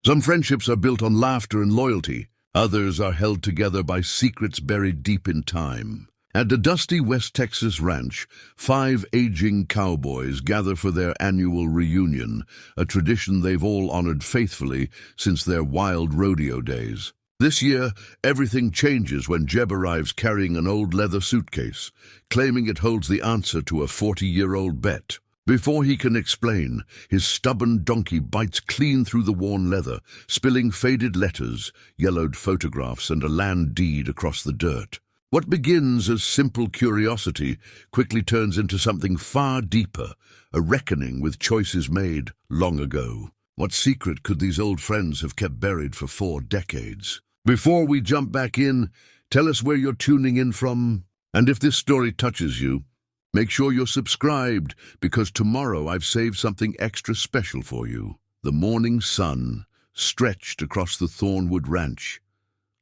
Some friendships are built on laughter and loyalty. Others are held together by secrets buried deep in time. At the dusty West Texas ranch, 5 aging cowboys gather for their annual reunion, a tradition they've all honored faithfully since their wild rodeo days. This year, everything changes when Jeb arrives carrying an old leather suitcase, claiming it holds the answer to a 40-year-old bet. Before he can explain, his stubborn donkey bites clean through the worn leather, spilling faded letters, yellowed photographs, and a land deed across the dirt. What begins as simple curiosity quickly turns into something far deeper, a reckoning with choices made long ago. What secret could these old friends have kept buried for 4 decades? Before we jump back in, tell us where you're tuning in from, and if this story touches you, make sure you're subscribed, because tomorrow I've saved something extra special for you. The morning sun stretched across the Thornwood Ranch,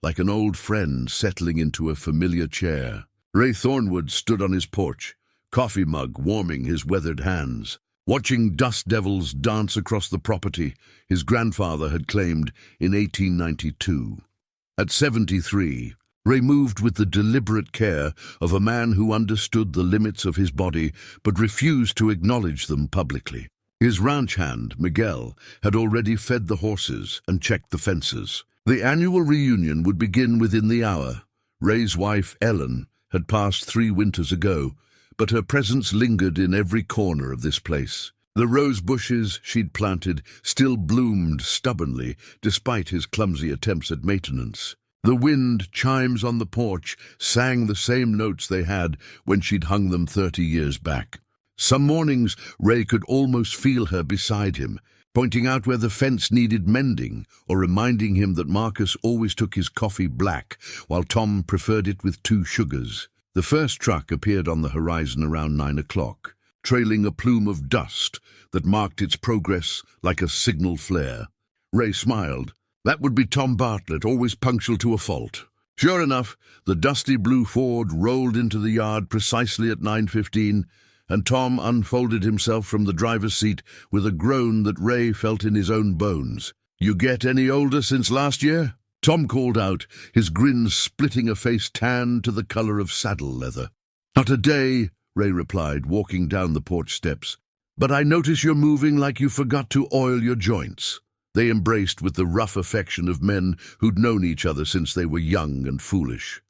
like an old friend settling into a familiar chair. Ray Thornwood stood on his porch, coffee mug warming his weathered hands, watching dust devils dance across the property his grandfather had claimed in 1892. At 73, Ray moved with the deliberate care of a man who understood the limits of his body but refused to acknowledge them publicly. His ranch hand, Miguel, had already fed the horses and checked the fences. The annual reunion would begin within the hour. Ray's wife, Ellen, had passed 3 winters ago, but her presence lingered in every corner of this place. The rose bushes she'd planted still bloomed stubbornly, despite his clumsy attempts at maintenance. The wind chimes on the porch sang the same notes they had when she'd hung them 30 years back. Some mornings, Ray could almost feel her beside him, pointing out where the fence needed mending, or reminding him that Marcus always took his coffee black, while Tom preferred it with 2 sugars. The first truck appeared on the horizon around 9 o'clock, trailing a plume of dust that marked its progress like a signal flare. Ray smiled. That would be Tom Bartlett, always punctual to a fault. Sure enough, the dusty blue Ford rolled into the yard precisely at 9:15, and Tom unfolded himself from the driver's seat with a groan that Ray felt in his own bones. "You get any older since last year?" Tom called out, his grin splitting a face tanned to the color of saddle leather. "Not a day," Ray replied, walking down the porch steps. "But I notice you're moving like you forgot to oil your joints." They embraced with the rough affection of men who'd known each other since they were young and foolish.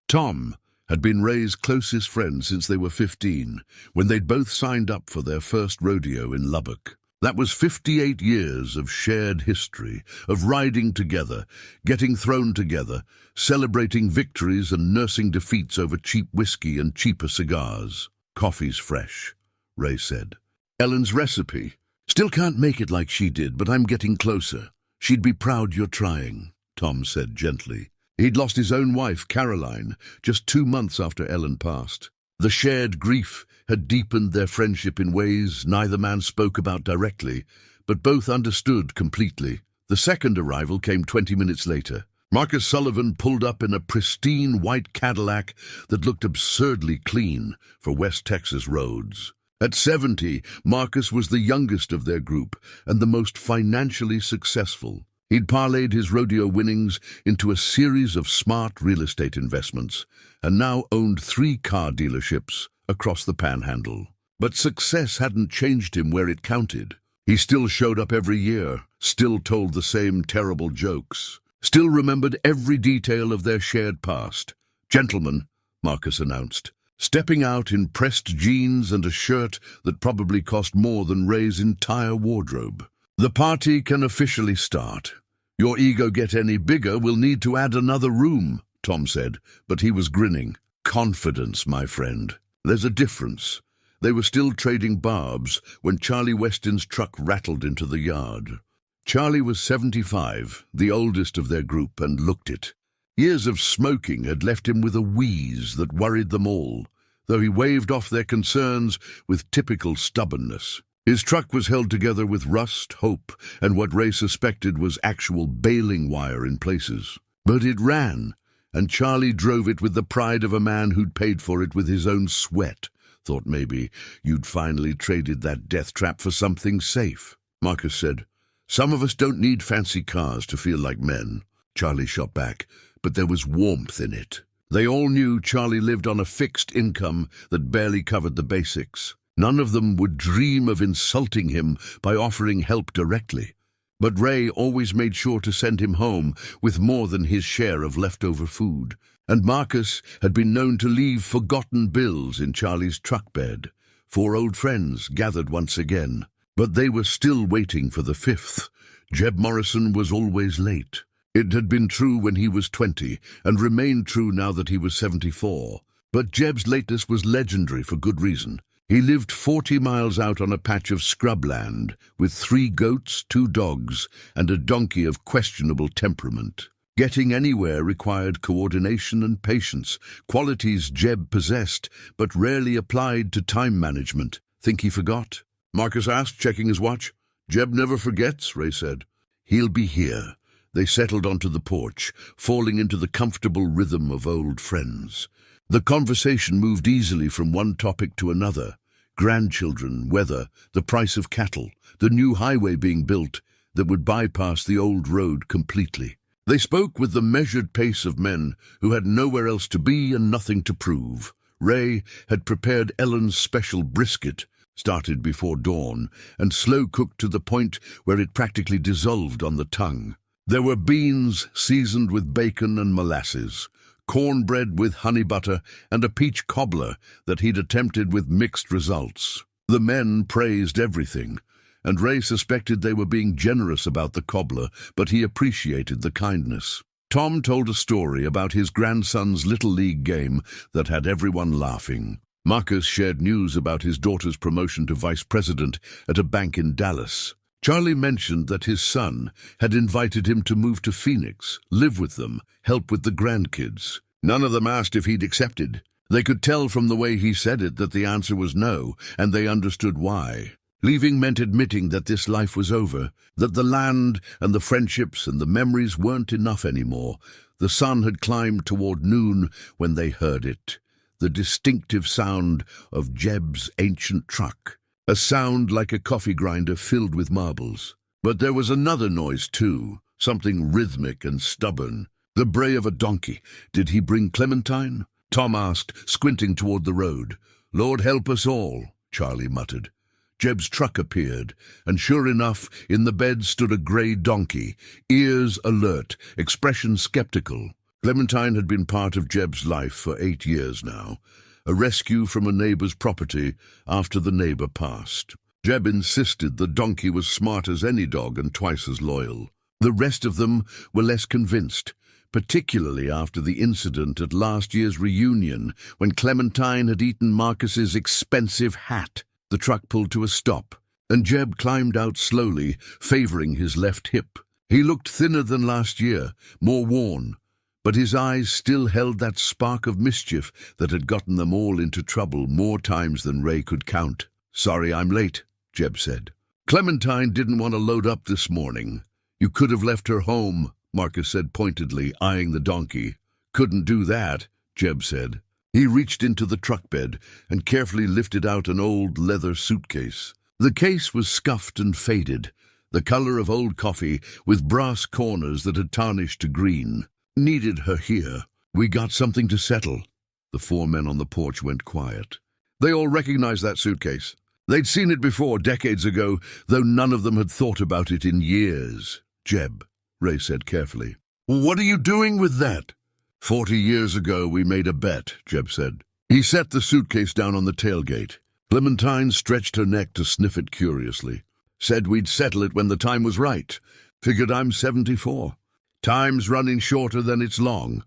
Tom had been Ray's closest friend since they were 15, when they'd both signed up for their first rodeo in Lubbock. That was 58 years of shared history, of riding together, getting thrown together, celebrating victories and nursing defeats over cheap whiskey and cheaper cigars. "Coffee's fresh," Ray said. "Ellen's recipe. Still can't make it like she did, but I'm getting closer. She'd be proud you're trying," Tom said gently. He'd lost his own wife, Caroline, just 2 months after Ellen passed. The shared grief had deepened their friendship in ways neither man spoke about directly, but both understood completely. The second arrival came 20 minutes later. Marcus Sullivan pulled up in a pristine white Cadillac that looked absurdly clean for West Texas roads. At 70, Marcus was the youngest of their group and the most financially successful. He'd parlayed his rodeo winnings into a series of smart real estate investments and now owned 3 car dealerships across the Panhandle. But success hadn't changed him where it counted. He still showed up every year, still told the same terrible jokes, still remembered every detail of their shared past. "Gentlemen," Marcus announced, stepping out in pressed jeans and a shirt that probably cost more than Ray's entire wardrobe. "The party can officially start. Your ego get any bigger, we'll need to add another room," Tom said, but he was grinning. "Confidence, my friend. There's a difference." They were still trading barbs when Charlie Weston's truck rattled into the yard. Charlie was 75, the oldest of their group, and looked it. Years of smoking had left him with a wheeze that worried them all, though he waved off their concerns with typical stubbornness. His truck was held together with rust, hope, and what Ray suspected was actual baling wire in places. But it ran, and Charlie drove it with the pride of a man who'd paid for it with his own sweat. "Thought maybe you'd finally traded that death trap for something safe," Marcus said. Some of us don't need fancy cars to feel like men, Charlie shot back, but there was warmth in it. They all knew Charlie lived on a fixed income that barely covered the basics. None of them would dream of insulting him by offering help directly. But Ray always made sure to send him home with more than his share of leftover food. And Marcus had been known to leave forgotten bills in Charlie's truck bed. 4 old friends gathered once again. But they were still waiting for the 5th. Jeb Morrison was always late. It had been true when he was 20, and remained true now that he was 74. But Jeb's lateness was legendary for good reason. He lived 40 miles out on a patch of scrubland, with 3 goats, 2 dogs, and a donkey of questionable temperament. Getting anywhere required coordination and patience, qualities Jeb possessed, but rarely applied to time management. Think he forgot? Marcus asked, checking his watch. Jeb never forgets, Ray said. He'll be here. They settled onto the porch, falling into the comfortable rhythm of old friends. The conversation moved easily from one topic to another. Grandchildren, weather, the price of cattle, the new highway being built that would bypass the old road completely. They spoke with the measured pace of men who had nowhere else to be and nothing to prove. Ray had prepared Ellen's special brisket, started before dawn, and slow-cooked to the point where it practically dissolved on the tongue. There were beans seasoned with bacon and molasses, cornbread with honey butter, and a peach cobbler that he'd attempted with mixed results. The men praised everything, and Ray suspected they were being generous about the cobbler, but he appreciated the kindness. Tom told a story about his grandson's Little League game that had everyone laughing. Marcus shared news about his daughter's promotion to vice president at a bank in Dallas. Charlie mentioned that his son had invited him to move to Phoenix, live with them, help with the grandkids. None of them asked if he'd accepted. They could tell from the way he said it that the answer was no, and they understood why. Leaving meant admitting that this life was over, that the land and the friendships and the memories weren't enough anymore. The sun had climbed toward noon when they heard it. The distinctive sound of Jeb's ancient truck. A sound like a coffee grinder filled with marbles. But there was another noise too, something rhythmic and stubborn. The bray of a donkey. Did he bring Clementine? Tom asked, squinting toward the road. Lord help us all, Charlie muttered. Jeb's truck appeared, and sure enough, in the bed stood a grey donkey, ears alert, expression skeptical. Clementine had been part of Jeb's life for 8 years now. A rescue from a neighbor's property after the neighbor passed. Jeb insisted the donkey was smart as any dog and twice as loyal. The rest of them were less convinced, particularly after the incident at last year's reunion when Clementine had eaten Marcus's expensive hat. The truck pulled to a stop, and Jeb climbed out slowly, favoring his left hip. He looked thinner than last year, more worn, but his eyes still held that spark of mischief that had gotten them all into trouble more times than Ray could count. Sorry I'm late, Jeb said. Clementine didn't want to load up this morning. You could have left her home, Marcus said pointedly, eyeing the donkey. Couldn't do that, Jeb said. He reached into the truck bed and carefully lifted out an old leather suitcase. The case was scuffed and faded, the color of old coffee with brass corners that had tarnished to green. Needed her here. We got something to settle. The 4 men on the porch went quiet. They all recognized that suitcase. They'd seen it before, decades ago, though none of them had thought about it in years. Jeb, Ray said carefully. What are you doing with that? 40 years ago we made a bet, Jeb said. He set the suitcase down on the tailgate. Clementine stretched her neck to sniff it curiously. Said we'd settle it when the time was right. Figured I'm 74. Time's running shorter than it's long.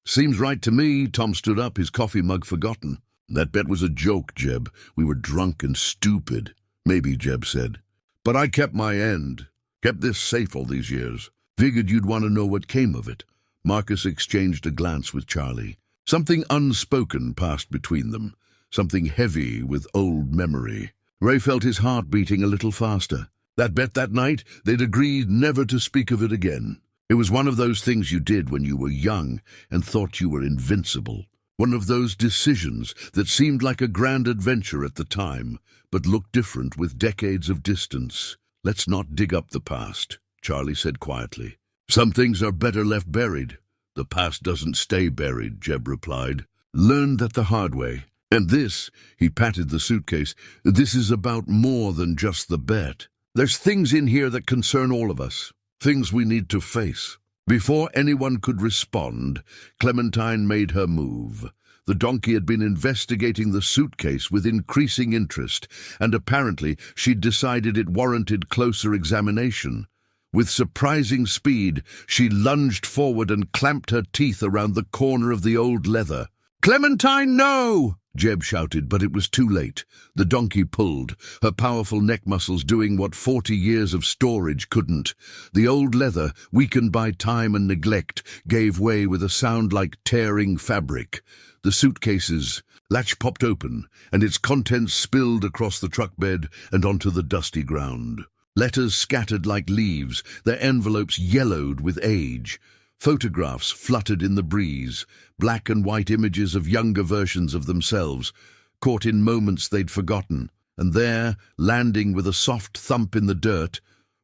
Seems right to me. Tom stood up, his coffee mug forgotten. That bet was a joke, Jeb. We were drunk and stupid. Maybe, Jeb said. But I kept my end. Kept this safe all these years. Figured you'd want to know what came of it. Marcus exchanged a glance with Charlie. Something unspoken passed between them. Something heavy with old memory. Ray felt his heart beating a little faster. That bet that night, they'd agreed never to speak of it again. It was one of those things you did when you were young and thought you were invincible. One of those decisions that seemed like a grand adventure at the time, but looked different with decades of distance. Let's not dig up the past, Charlie said quietly. Some things are better left buried. The past doesn't stay buried, Jeb replied. Learned that the hard way. And this, he patted the suitcase, this is about more than just the bet. There's things in here that concern all of us, things we need to face. Before anyone could respond, Clementine made her move. The donkey had been investigating the suitcase with increasing interest, and apparently she'd decided it warranted closer examination. With surprising speed, she lunged forward and clamped her teeth around the corner of the old leather. "Clementine, no!" Jeb shouted, but it was too late. The donkey pulled, her powerful neck muscles doing what 40 years of storage couldn't. The old leather, weakened by time and neglect, gave way with a sound like tearing fabric. The suitcase's latch popped open, and its contents spilled across the truck bed and onto the dusty ground. Letters scattered like leaves, their envelopes yellowed with age. Photographs fluttered in the breeze, black and white images of younger versions of themselves, caught in moments they'd forgotten. And there, landing with a soft thump in the dirt,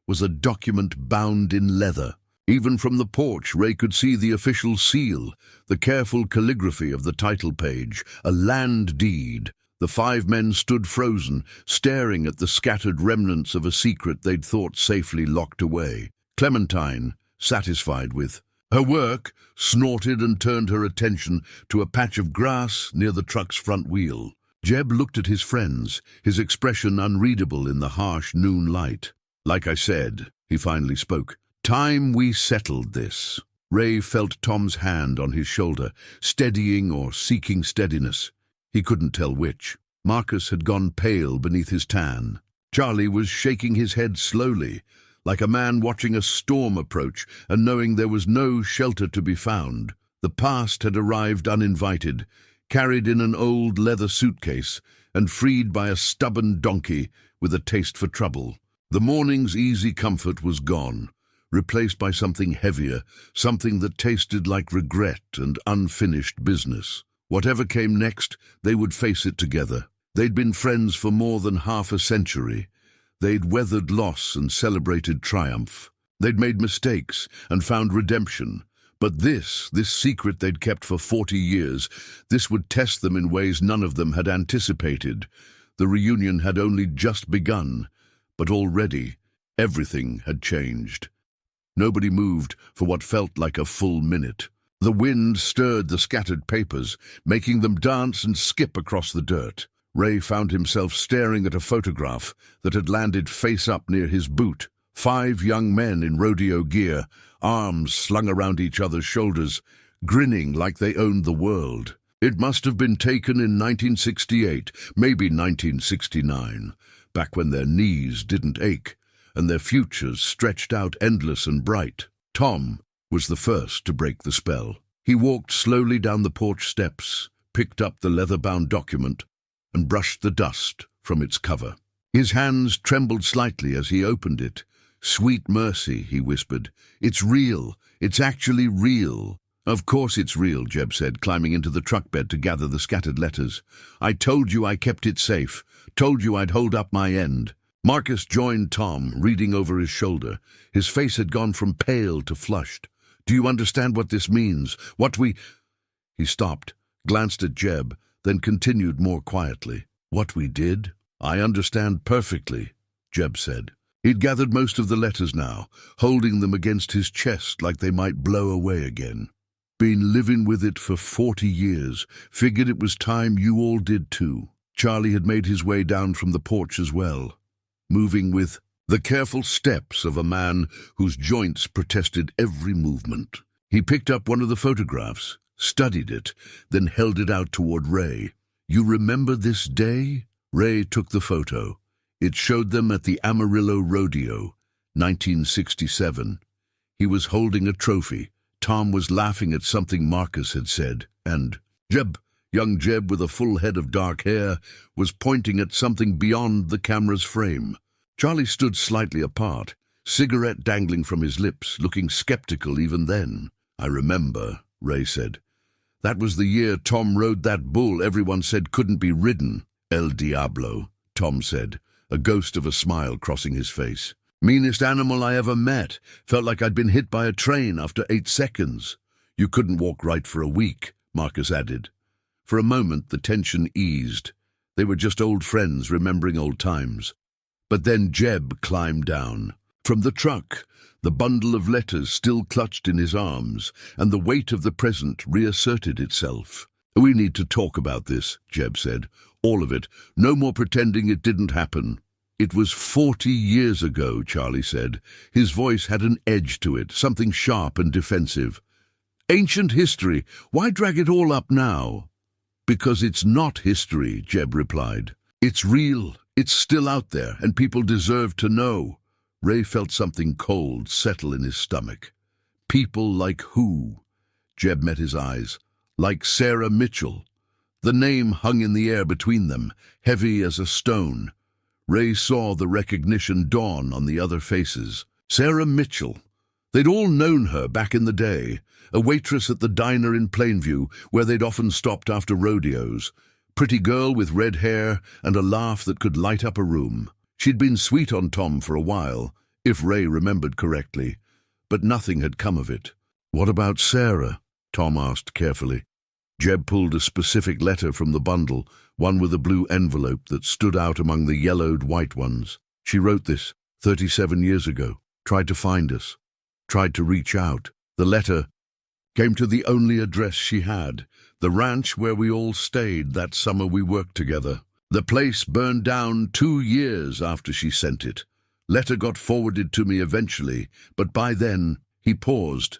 was a document bound in leather. Even from the porch, Ray could see the official seal, the careful calligraphy of the title page, a land deed. The 5 men stood frozen, staring at the scattered remnants of a secret they'd thought safely locked away. Clementine, satisfied with her work, snorted and turned her attention to a patch of grass near the truck's front wheel. Jeb looked at his friends, his expression unreadable in the harsh noon light. "Like I said," he finally spoke, "time we settled this." Ray felt Tom's hand on his shoulder, steadying or seeking steadiness. He couldn't tell which. Marcus had gone pale beneath his tan. Charlie was shaking his head slowly, like a man watching a storm approach and knowing there was no shelter to be found. The past had arrived uninvited, carried in an old leather suitcase, and freed by a stubborn donkey with a taste for trouble. The morning's easy comfort was gone, replaced by something heavier, something that tasted like regret and unfinished business. Whatever came next, they would face it together. They'd been friends for more than half a century. They'd weathered loss and celebrated triumph. They'd made mistakes and found redemption. But this secret they'd kept for 40 years, this would test them in ways none of them had anticipated. The reunion had only just begun, but already everything had changed. Nobody moved for what felt like a full minute. The wind stirred the scattered papers, making them dance and skip across the dirt. Ray found himself staring at a photograph that had landed face up near his boot. 5 young men in rodeo gear, arms slung around each other's shoulders, grinning like they owned the world. It must have been taken in 1968, maybe 1969, back when their knees didn't ache, and their futures stretched out endless and bright. Tom was the first to break the spell. He walked slowly down the porch steps, picked up the leather-bound document, and brushed the dust from its cover. His hands trembled slightly as he opened it. "Sweet mercy," he whispered. "It's real. It's actually real." "Of course it's real," Jeb said, climbing into the truck bed to gather the scattered letters. "I told you I kept it safe. Told you I'd hold up my end." Marcus joined Tom, reading over his shoulder. His face had gone from pale to flushed. "Do you understand what this means? What we—" He stopped, glanced at Jeb, then continued more quietly. "What we did? I understand perfectly," Jeb said. He'd gathered most of the letters now, holding them against his chest like they might blow away again. "Been living with it for 40 years. Figured it was time you all did too." Charlie had made his way down from the porch as well, moving with the careful steps of a man whose joints protested every movement. He picked up one of the photographs, studied it, then held it out toward Ray. "You remember this day?" Ray took the photo. It showed them at the Amarillo Rodeo, 1967. He was holding a trophy. Tom was laughing at something Marcus had said, and young Jeb with a full head of dark hair, was pointing at something beyond the camera's frame. Charlie stood slightly apart, cigarette dangling from his lips, looking skeptical even then. "I remember," Ray said. "That was the year Tom rode that bull everyone said couldn't be ridden." "El Diablo," Tom said, a ghost of a smile crossing his face. Meanest animal I ever met. Felt like I'd been hit by a train after 8 seconds. You couldn't walk right for a week, Marcus added. For a moment the tension eased. They were just old friends remembering old times. But then Jeb climbed down. From the truck, the bundle of letters still clutched in his arms, and the weight of the present reasserted itself. "We need to talk about this," Jeb said. "All of it. No more pretending it didn't happen." "It was 40 years ago," Charlie said. His voice had an edge to it, something sharp and defensive. "Ancient history. Why drag it all up now?" "Because it's not history," Jeb replied. "It's real. It's still out there, and people deserve to know." Ray felt something cold settle in his stomach. "People like who?" Jeb met his eyes. "Like Sarah Mitchell." The name hung in the air between them, heavy as a stone. Ray saw the recognition dawn on the other faces. Sarah Mitchell. They'd all known her back in the day, a waitress at the diner in Plainview, where they'd often stopped after rodeos. Pretty girl with red hair and a laugh that could light up a room. She'd been sweet on Tom for a while, if Ray remembered correctly, but nothing had come of it. "What about Sarah?" Tom asked carefully. Jeb pulled a specific letter from the bundle, one with a blue envelope that stood out among the yellowed white ones. "She wrote this 37 years ago, tried to find us, tried to reach out." The letter came to the only address she had, the ranch where we all stayed that summer we worked together. The place burned down 2 years after she sent it. Letter got forwarded to me eventually, but by then, he paused,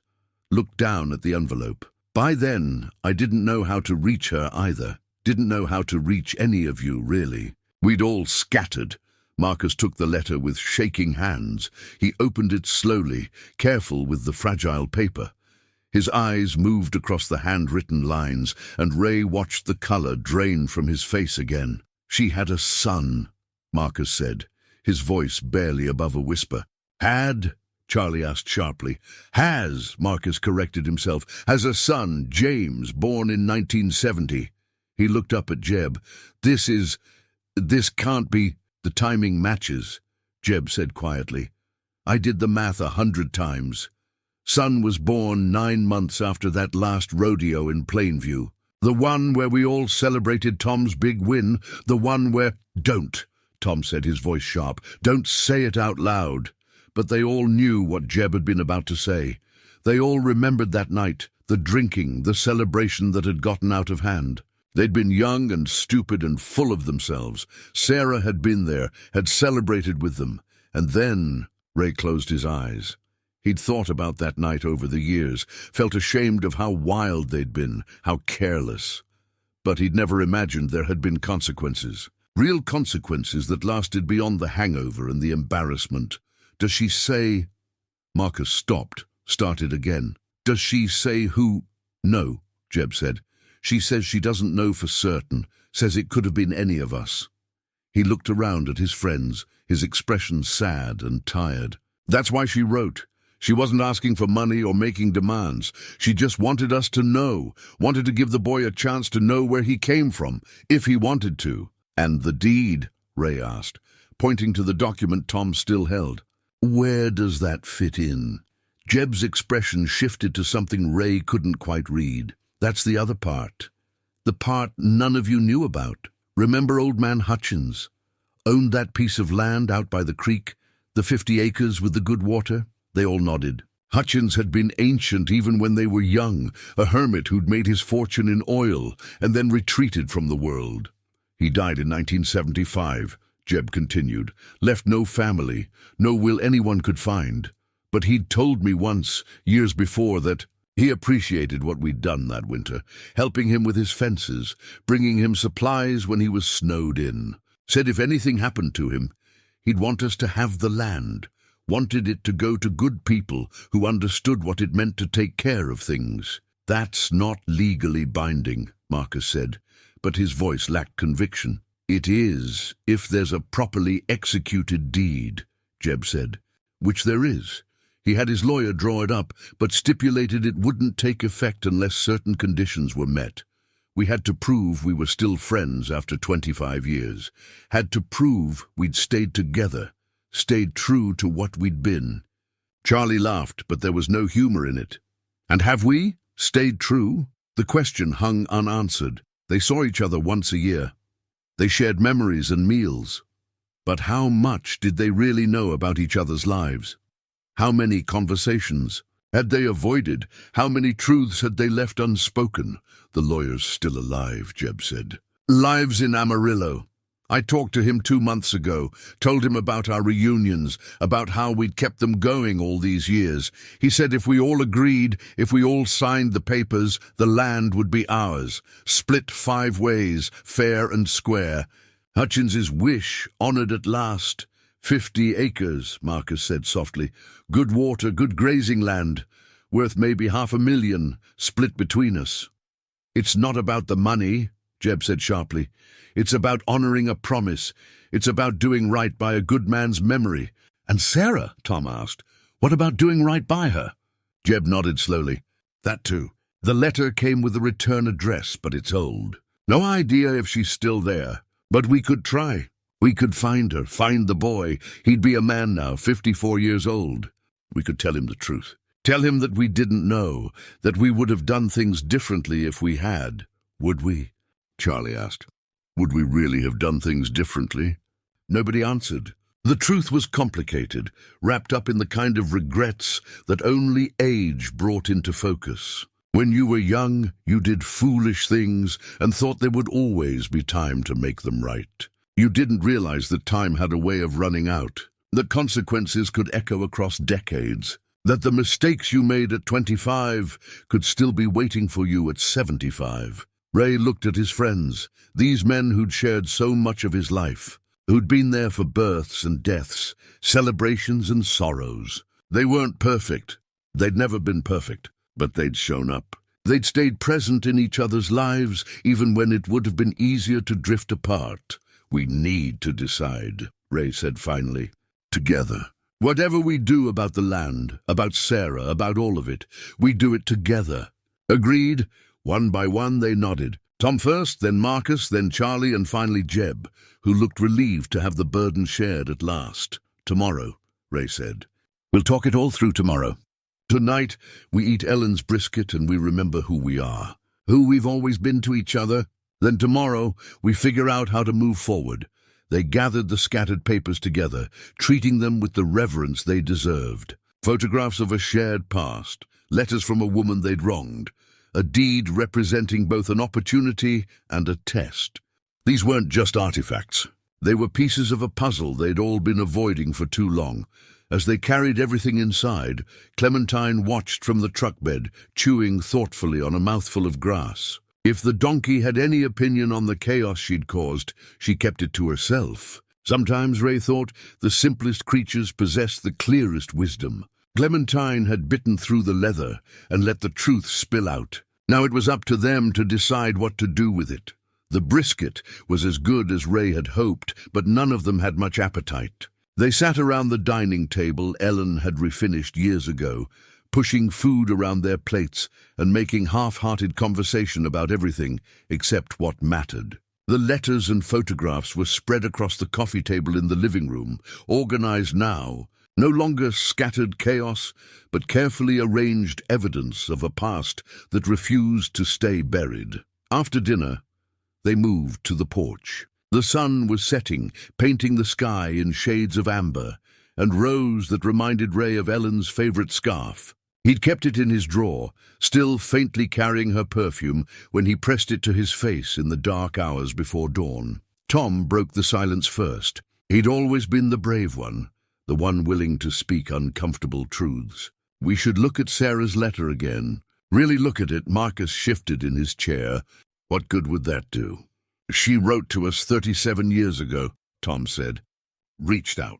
looked down at the envelope. "By then, I didn't know how to reach her either. Didn't know how to reach any of you, really. We'd all scattered." Marcus took the letter with shaking hands. He opened it slowly, careful with the fragile paper. His eyes moved across the handwritten lines, and Ray watched the color drain from his face again. "She had a son," Marcus said, his voice barely above a whisper. "Had?" Charlie asked sharply. "Has," Marcus corrected himself. "Has a son, James, born in 1970. He looked up at Jeb. This can't be." "The timing matches," Jeb said quietly. "I did the math 100 times. Son was born 9 months after that last rodeo in Plainview. The one where we all celebrated Tom's big win. The one where—" "Don't," Tom said, his voice sharp. "Don't say it out loud." But they all knew what Jeb had been about to say. They all remembered that night, the drinking, the celebration that had gotten out of hand. They'd been young and stupid and full of themselves. Sarah had been there, had celebrated with them. And then Ray closed his eyes. He'd thought about that night over the years, felt ashamed of how wild they'd been, how careless. But he'd never imagined there had been consequences. Real consequences that lasted beyond the hangover and the embarrassment. "Does she say—" Marcus stopped, started again. "Does she say who—" "No," Jeb said. "She says she doesn't know for certain, says it could have been any of us." He looked around at his friends, his expression sad and tired. "That's why she wrote. She wasn't asking for money or making demands. She just wanted us to know, wanted to give the boy a chance to know where he came from, if he wanted to." "And the deed?" Ray asked, pointing to the document Tom still held. "Where does that fit in?" Jeb's expression shifted to something Ray couldn't quite read. "That's the other part. The part none of you knew about. Remember old man Hutchins? Owned that piece of land out by the creek, the 50 acres with the good water?" They all nodded. Hutchins had been ancient even when they were young, a hermit who'd made his fortune in oil and then retreated from the world. "He died in 1975, Jeb continued. "Left no family, no will anyone could find. But he'd told me once, years before, that he appreciated what we'd done that winter, helping him with his fences, bringing him supplies when he was snowed in. Said if anything happened to him, he'd want us to have the land, wanted it to go to good people who understood what it meant to take care of things." "That's not legally binding," Marcus said, but his voice lacked conviction. "It is, if there's a properly executed deed," Jeb said. "Which there is. He had his lawyer draw it up, but stipulated it wouldn't take effect unless certain conditions were met. We had to prove we were still friends after 25 years. Had to prove we'd stayed together. stayed true to what we'd been. Charlie laughed, but there was no humor in it. And have we stayed true? The question hung unanswered. They saw each other once a year. They shared memories and meals. But how much did they really know about each other's lives? How many conversations had they avoided? How many truths had they left unspoken? The lawyer's still alive, Jeb said. Lives in Amarillo. I talked to him 2 months ago, told him about our reunions, about how we'd kept them going all these years. He said if we all agreed, if we all signed the papers, the land would be ours, split 5 ways, fair and square. Hutchins's wish honored at last. 50 acres, Marcus said softly. Good water, good grazing land, worth maybe $500,000, split between us. It's not about the money, Jeb said sharply. It's about honoring a promise. It's about doing right by a good man's memory. And Sarah, Tom asked, what about doing right by her? Jeb nodded slowly. That too. The letter came with a return address, but it's old. No idea if she's still there. But we could try. We could find her, find the boy. He'd be a man now, 54 years old. We could tell him the truth. Tell him that we didn't know, that we would have done things differently if we had. Would we? Charlie asked. Would we really have done things differently? Nobody answered. The truth was complicated, wrapped up in the kind of regrets that only age brought into focus. When you were young, you did foolish things and thought there would always be time to make them right. You didn't realize that time had a way of running out, that consequences could echo across decades, that the mistakes you made at 25 could still be waiting for you at 75. Ray looked at his friends, these men who'd shared so much of his life, who'd been there for births and deaths, celebrations and sorrows. They weren't perfect. They'd never been perfect, but they'd shown up. They'd stayed present in each other's lives, even when it would have been easier to drift apart. We need to decide, Ray said finally, together. Whatever we do about the land, about Sarah, about all of it, we do it together. Agreed? One by one they nodded. Tom first, then Marcus, then Charlie, and finally Jeb, who looked relieved to have the burden shared at last. Tomorrow, Ray said. We'll talk it all through tomorrow. Tonight, we eat Ellen's brisket and we remember who we are, who we've always been to each other. Then tomorrow, we figure out how to move forward. They gathered the scattered papers together, treating them with the reverence they deserved. Photographs of a shared past, letters from a woman they'd wronged, a deed representing both an opportunity and a test. These weren't just artifacts. They were pieces of a puzzle they'd all been avoiding for too long. As they carried everything inside, Clementine watched from the truck bed, chewing thoughtfully on a mouthful of grass. If the donkey had any opinion on the chaos she'd caused, she kept it to herself. Sometimes, Ray thought, the simplest creatures possessed the clearest wisdom. Clementine had bitten through the leather and let the truth spill out. Now it was up to them to decide what to do with it. The brisket was as good as Ray had hoped, but none of them had much appetite. They sat around the dining table Ellen had refinished years ago, pushing food around their plates and making half-hearted conversation about everything except what mattered. The letters and photographs were spread across the coffee table in the living room, organized now, no longer scattered chaos, but carefully arranged evidence of a past that refused to stay buried. After dinner, they moved to the porch. The sun was setting, painting the sky in shades of amber, and rose that reminded Ray of Ellen's favorite scarf. He'd kept it in his drawer, still faintly carrying her perfume, when he pressed it to his face in the dark hours before dawn. Tom broke the silence first. He'd always been the brave one, the one willing to speak uncomfortable truths. We should look at Sarah's letter again. Really look at it. Marcus shifted in his chair. What good would that do? She wrote to us 37 years ago, Tom said. Reached out.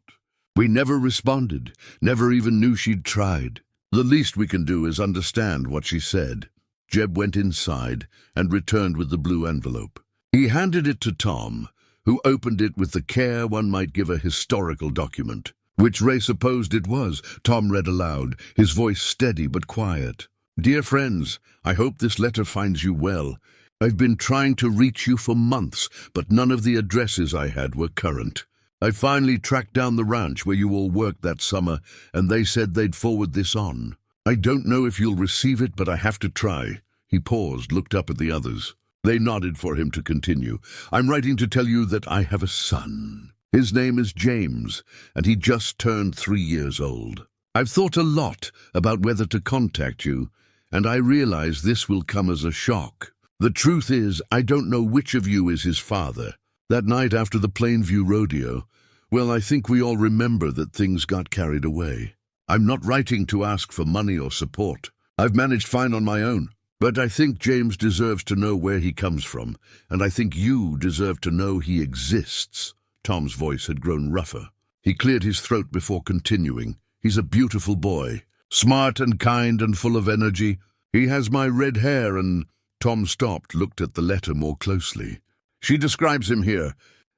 We never responded, never even knew she'd tried. The least we can do is understand what she said. Jeb went inside and returned with the blue envelope. He handed it to Tom, who opened it with the care one might give a historical document. Which Ray supposed it was, Tom read aloud, his voice steady but quiet. Dear friends, I hope this letter finds you well. I've been trying to reach you for months, but none of the addresses I had were current. I finally tracked down the ranch where you all worked that summer, and they said they'd forward this on. I don't know if you'll receive it, but I have to try." He paused, looked up at the others. They nodded for him to continue. "I'm writing to tell you that I have a son. His name is James, and he just turned 3 years old. I've thought a lot about whether to contact you, and I realize this will come as a shock. The truth is, I don't know which of you is his father. That night after the Plainview rodeo, well, I think we all remember that things got carried away. I'm not writing to ask for money or support. I've managed fine on my own. But I think James deserves to know where he comes from, and I think you deserve to know he exists." Tom's voice had grown rougher. He cleared his throat before continuing. "He's a beautiful boy, smart and kind and full of energy. He has my red hair and—" Tom stopped, looked at the letter more closely. "She describes him here.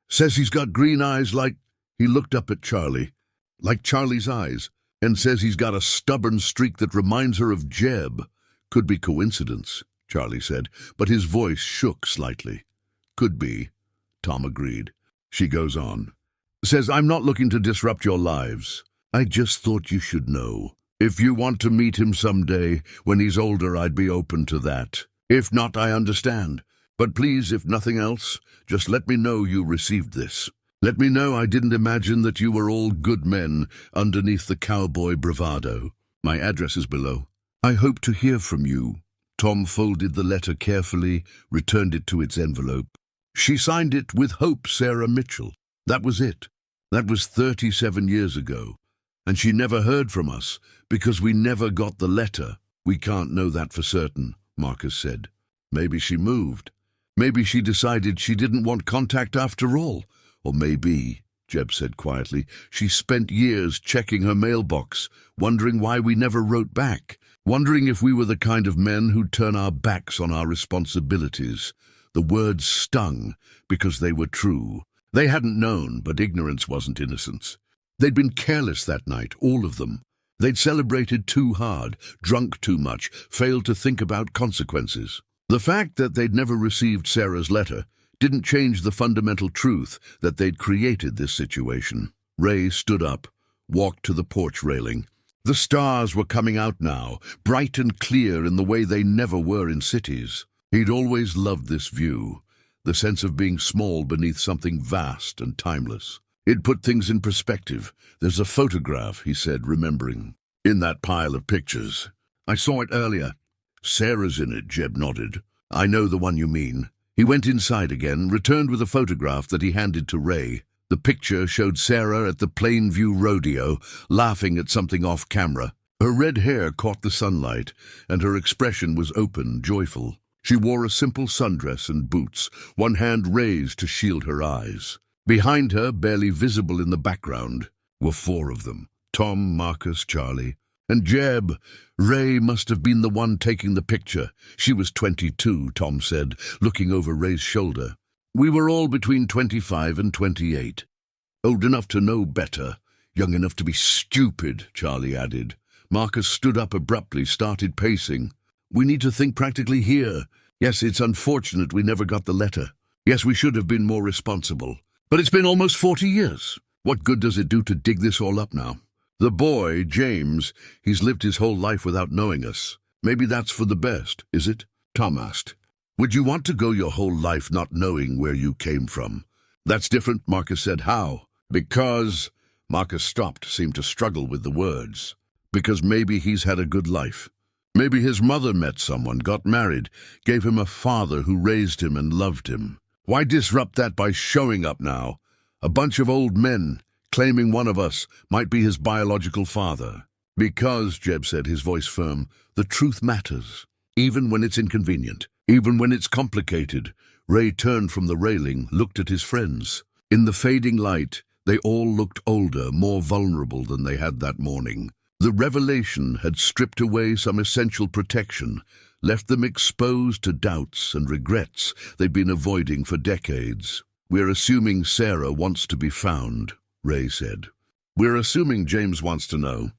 Says he's got green eyes like—" He looked up at Charlie. "Like Charlie's eyes. And says he's got a stubborn streak that reminds her of Jeb." "Could be coincidence," Charlie said, but his voice shook slightly. "Could be," Tom agreed. She goes on. Says, "I'm not looking to disrupt your lives. I just thought you should know. If you want to meet him someday, when he's older, I'd be open to that. If not, I understand. But please, if nothing else, just let me know you received this. Let me know I didn't imagine that you were all good men underneath the cowboy bravado. My address is below. I hope to hear from you." Tom folded the letter carefully, returned it to its envelope. She signed it with Hope Sarah Mitchell. That was it. That was 37 years ago. And she never heard from us, because we never got the letter. "We can't know that for certain," Marcus said. "Maybe she moved. Maybe she decided she didn't want contact after all. Or maybe," Jeb said quietly, "she spent years checking her mailbox, wondering why we never wrote back. Wondering if we were the kind of men who'd turn our backs on our responsibilities." The words stung because they were true. They hadn't known, but ignorance wasn't innocence. They'd been careless that night, all of them. They'd celebrated too hard, drunk too much, failed to think about consequences. The fact that they'd never received Sarah's letter didn't change the fundamental truth that they'd created this situation. Ray stood up, walked to the porch railing. The stars were coming out now, bright and clear in the way they never were in cities. He'd always loved this view, the sense of being small beneath something vast and timeless. It put things in perspective. "There's a photograph," he said, remembering. "In that pile of pictures. I saw it earlier." "Sarah's in it," Jeb nodded. "I know the one you mean." He went inside again, returned with a photograph that he handed to Ray. The picture showed Sarah at the Plainview rodeo, laughing at something off camera. Her red hair caught the sunlight, and her expression was open, joyful. She wore a simple sundress and boots, one hand raised to shield her eyes. Behind her, barely visible in the background, were 4 of them: Tom, Marcus, Charlie, and Jeb. Ray must have been the one taking the picture. She was 22, Tom said, looking over Ray's shoulder. "We were all between 25 and 28. Old enough to know better, young enough to be stupid," Charlie added. Marcus stood up abruptly, started pacing. "We need to think practically here. Yes, it's unfortunate we never got the letter. Yes, we should have been more responsible. But it's been almost 40 years. What good does it do to dig this all up now? The boy, James, he's lived his whole life without knowing us. Maybe that's for the best, is it?" Tom asked. "Would you want to go your whole life not knowing where you came from?" "That's different," Marcus said. "How?" "Because—" Marcus stopped, seemed to struggle with the words. "Because maybe he's had a good life. Maybe his mother met someone, got married, gave him a father who raised him and loved him. Why disrupt that by showing up now? A bunch of old men, claiming one of us might be his biological father." "Because," Jeb said, his voice firm, "the truth matters, even when it's inconvenient, even when it's complicated." Ray turned from the railing, looked at his friends. In the fading light, they all looked older, more vulnerable than they had that morning. The revelation had stripped away some essential protection, left them exposed to doubts and regrets they'd been avoiding for decades. "We're assuming Sarah wants to be found," Ray said. "We're assuming James wants to know.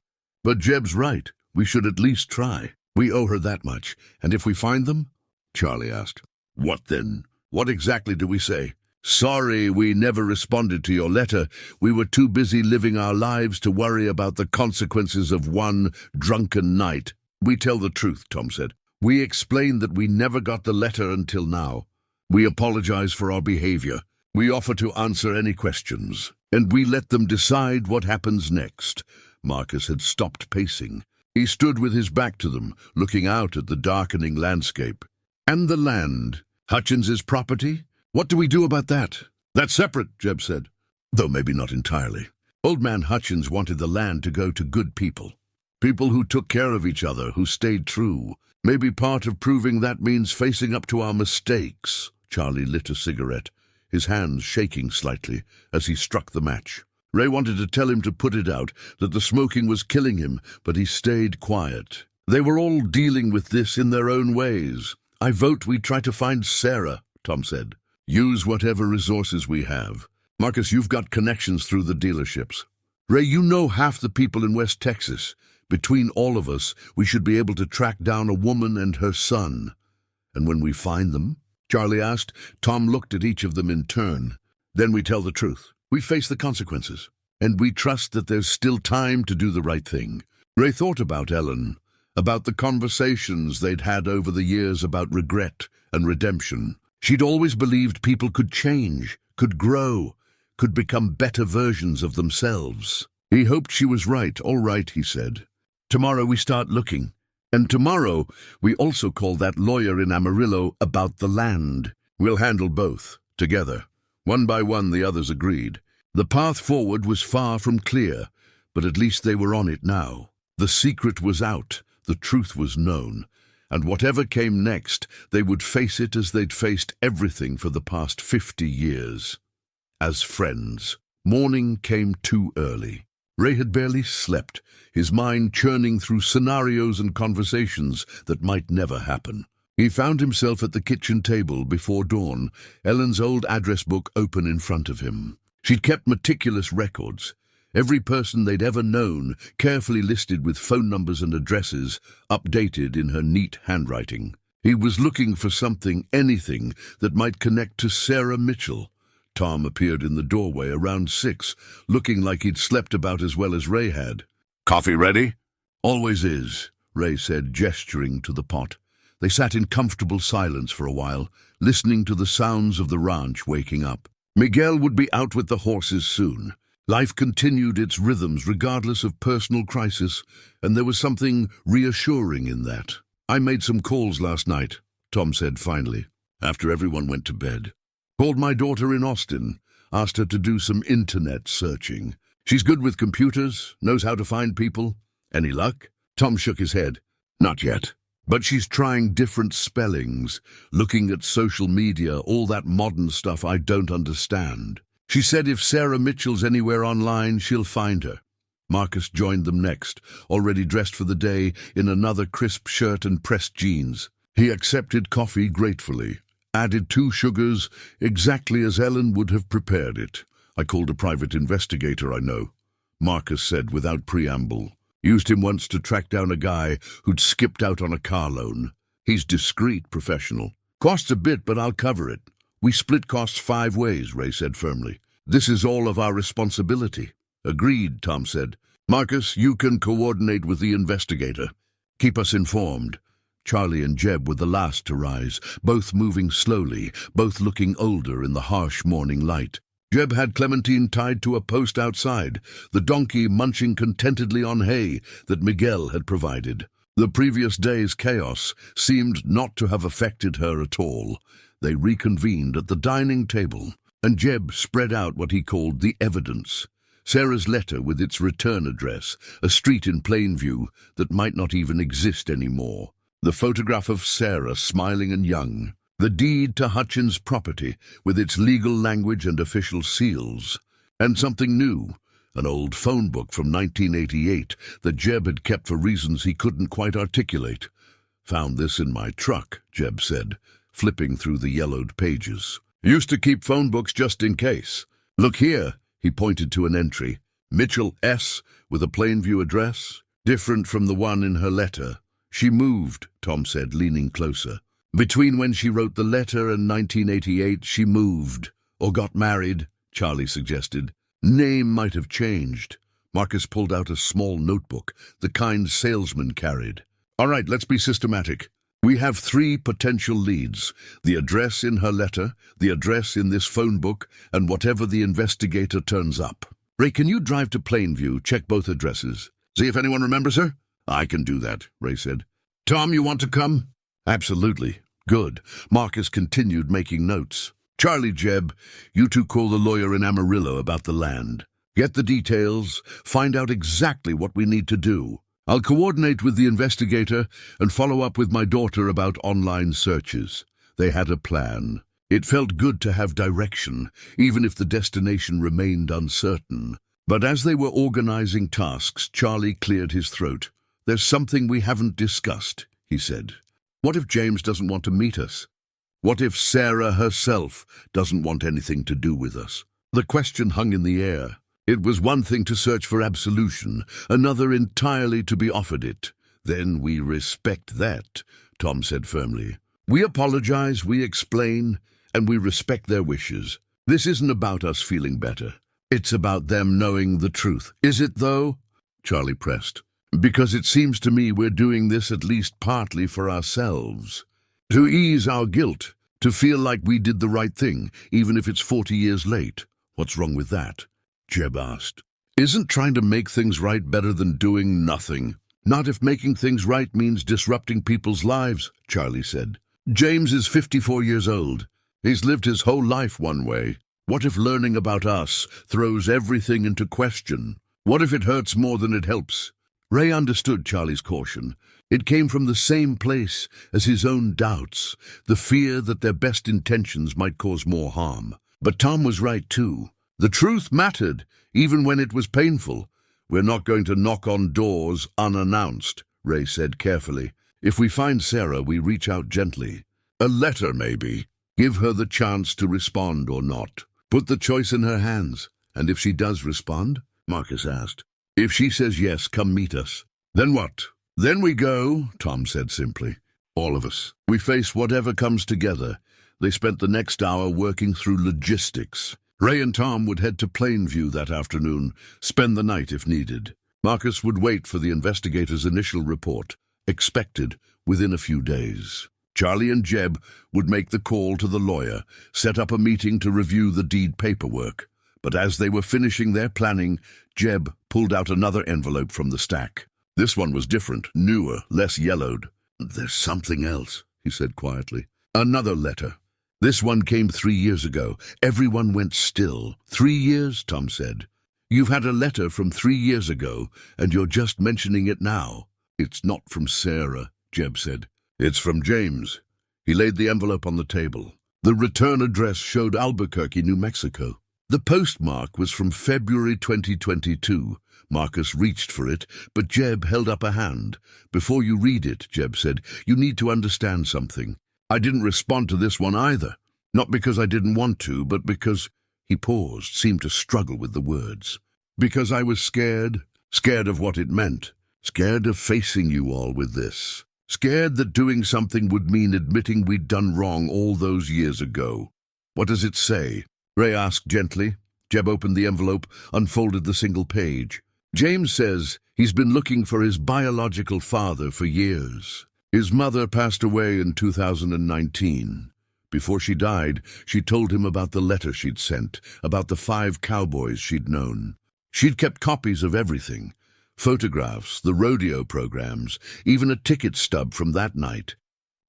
But Jeb's right. We should at least try. We owe her that much. And if we find them?" Charlie asked. "What then? What exactly do we say?" "Sorry we never responded to your letter. We were too busy living our lives to worry about the consequences of one drunken night." "We tell the truth," Tom said. "We explained that we never got the letter until now. We apologize for our behavior. We offer to answer any questions, and we let them decide what happens next." Marcus had stopped pacing. He stood with his back to them, looking out at the darkening landscape. "And the land? Hutchins's property? What do we do about that?" "That's separate," Jeb said, "though maybe not entirely. Old man Hutchins wanted the land to go to good people. People who took care of each other, who stayed true. Maybe part of proving that means facing up to our mistakes." Charlie lit a cigarette, his hands shaking slightly as he struck the match. Ray wanted to tell him to put it out, that the smoking was killing him, but he stayed quiet. They were all dealing with this in their own ways. "I vote we try to find Sarah," Tom said. "Use whatever resources we have. Marcus, you've got connections through the dealerships. Ray, you know half the people in West Texas. Between all of us, we should be able to track down a woman and her son." "And when we find them?" Charlie asked. Tom looked at each of them in turn. "Then we tell the truth. We face the consequences. And we trust that there's still time to do the right thing." Ray thought about Ellen, about the conversations they'd had over the years about regret and redemption. She'd always believed people could change, could grow, could become better versions of themselves. He hoped she was right. "All right," he said. "Tomorrow we start looking. And tomorrow we also call that lawyer in Amarillo about the land. We'll handle both, together." One by one the others agreed. The path forward was far from clear, but at least they were on it now. The secret was out, the truth was known, and whatever came next, they would face it as they'd faced everything for the past 50 years. As friends. Morning came too early. Ray had barely slept, his mind churning through scenarios and conversations that might never happen. He found himself at the kitchen table before dawn, Ellen's old address book open in front of him. She'd kept meticulous records. Every person they'd ever known, carefully listed with phone numbers and addresses, updated in her neat handwriting. He was looking for something, anything, that might connect to Sarah Mitchell. Tom appeared in the doorway around 6, looking like he'd slept about as well as Ray had. "Coffee ready?" "Always is," Ray said, gesturing to the pot. They sat in comfortable silence for a while, listening to the sounds of the ranch waking up. Miguel would be out with the horses soon. Life continued its rhythms regardless of personal crisis, and there was something reassuring in that. "I made some calls last night," Tom said finally, after everyone went to bed. "Called my daughter in Austin, asked her to do some internet searching. She's good with computers, knows how to find people. Any luck?" Tom shook his head. "Not yet. But she's trying different spellings, looking at social media, all that modern stuff I don't understand. She said if Sarah Mitchell's anywhere online, she'll find her." Marcus joined them next, already dressed for the day in another crisp shirt and pressed jeans. He accepted coffee gratefully, added 2 sugars, exactly as Ellen would have prepared it. "I called a private investigator I know," Marcus said without preamble. "Used him once to track down a guy who'd skipped out on a car loan. He's discreet, professional. Costs a bit, but I'll cover it. We split costs 5 ways," Ray said firmly. "This is all of our responsibility." "Agreed," Tom said. "Marcus, you can coordinate with the investigator. Keep us informed." Charlie and Jeb were the last to rise, both moving slowly, both looking older in the harsh morning light. Jeb had Clementine tied to a post outside, the donkey munching contentedly on hay that Miguel had provided. The previous day's chaos seemed not to have affected her at all. They reconvened at the dining table, and Jeb spread out what he called the evidence. Sarah's letter with its return address, a street in Plainview that might not even exist anymore. The photograph of Sarah smiling and young. The deed to Hutchins' property with its legal language and official seals. And something new, an old phone book from 1988 that Jeb had kept for reasons he couldn't quite articulate. "Found this in my truck," Jeb said, flipping through the yellowed pages. "Used to keep phone books just in case. Look here," he pointed to an entry. "Mitchell S. with a Plainview address, different from the one in her letter. She moved," Tom said, leaning closer. "Between when she wrote the letter and 1988, she moved. Or got married, Charlie suggested. Name might have changed. Marcus pulled out a small notebook, the kind salesmen carried. All right, let's be systematic. We have 3 potential leads: the address in her letter, the address in this phone book, and whatever the investigator turns up. Ray, can you drive to Plainview, check both addresses? See if anyone remembers her? I can do that, Ray said. Tom, you want to come? Absolutely. Good. Marcus continued making notes. Charlie, Jeb, you two call the lawyer in Amarillo about the land. Get the details, find out exactly what we need to do. I'll coordinate with the investigator and follow up with my daughter about online searches. They had a plan. It felt good to have direction, even if the destination remained uncertain. But as they were organizing tasks, Charlie cleared his throat. There's something we haven't discussed, he said. What if James doesn't want to meet us? What if Sarah herself doesn't want anything to do with us? The question hung in the air. It was one thing to search for absolution, another entirely to be offered it. Then we respect that, Tom said firmly. We apologize, we explain, and we respect their wishes. This isn't about us feeling better. It's about them knowing the truth. Is it, though? Charlie pressed. Because it seems to me we're doing this at least partly for ourselves. To ease our guilt, to feel like we did the right thing, even if it's 40 years late. What's wrong with that? Jeb asked. Isn't trying to make things right better than doing nothing? Not if making things right means disrupting people's lives, Charlie said. James is 54 years old. He's lived his whole life one way. What if learning about us throws everything into question? What if it hurts more than it helps? Ray understood Charlie's caution. It came from the same place as his own doubts, the fear that their best intentions might cause more harm. But Tom was right, too. The truth mattered, even when it was painful. We're not going to knock on doors unannounced, Ray said carefully. If we find Sarah, we reach out gently. A letter, maybe. Give her the chance to respond or not. Put the choice in her hands. And if she does respond? Marcus asked. If she says yes, come meet us. Then what? Then we go, Tom said simply. All of us. We face whatever comes together. They spent the next hour working through logistics. Ray and Tom would head to Plainview that afternoon, spend the night if needed. Marcus would wait for the investigator's initial report, expected within a few days. Charlie and Jeb would make the call to the lawyer, set up a meeting to review the deed paperwork. But as they were finishing their planning, Jeb pulled out another envelope from the stack. This one was different, newer, less yellowed. There's something else, he said quietly. Another letter. This one came 3 years ago. Everyone went still. 3 years, Tom said. You've had a letter from 3 years ago, and you're just mentioning it now. It's not from Sarah, Jeb said. It's from James. He laid the envelope on the table. The return address showed Albuquerque, New Mexico. The postmark was from February 2022. Marcus reached for it, but Jeb held up a hand. Before you read it, Jeb said, you need to understand something. I didn't respond to this one either. Not because I didn't want to, but because... He paused, seemed to struggle with the words. Because I was scared. Scared of what it meant. Scared of facing you all with this. Scared that doing something would mean admitting we'd done wrong all those years ago. What does it say? Ray asked gently. Jeb opened the envelope, unfolded the single page. James says he's been looking for his biological father for years. His mother passed away in 2019. Before she died, she told him about the letter she'd sent, about the 5 cowboys she'd known. She'd kept copies of everything. Photographs, the rodeo programs, even a ticket stub from that night.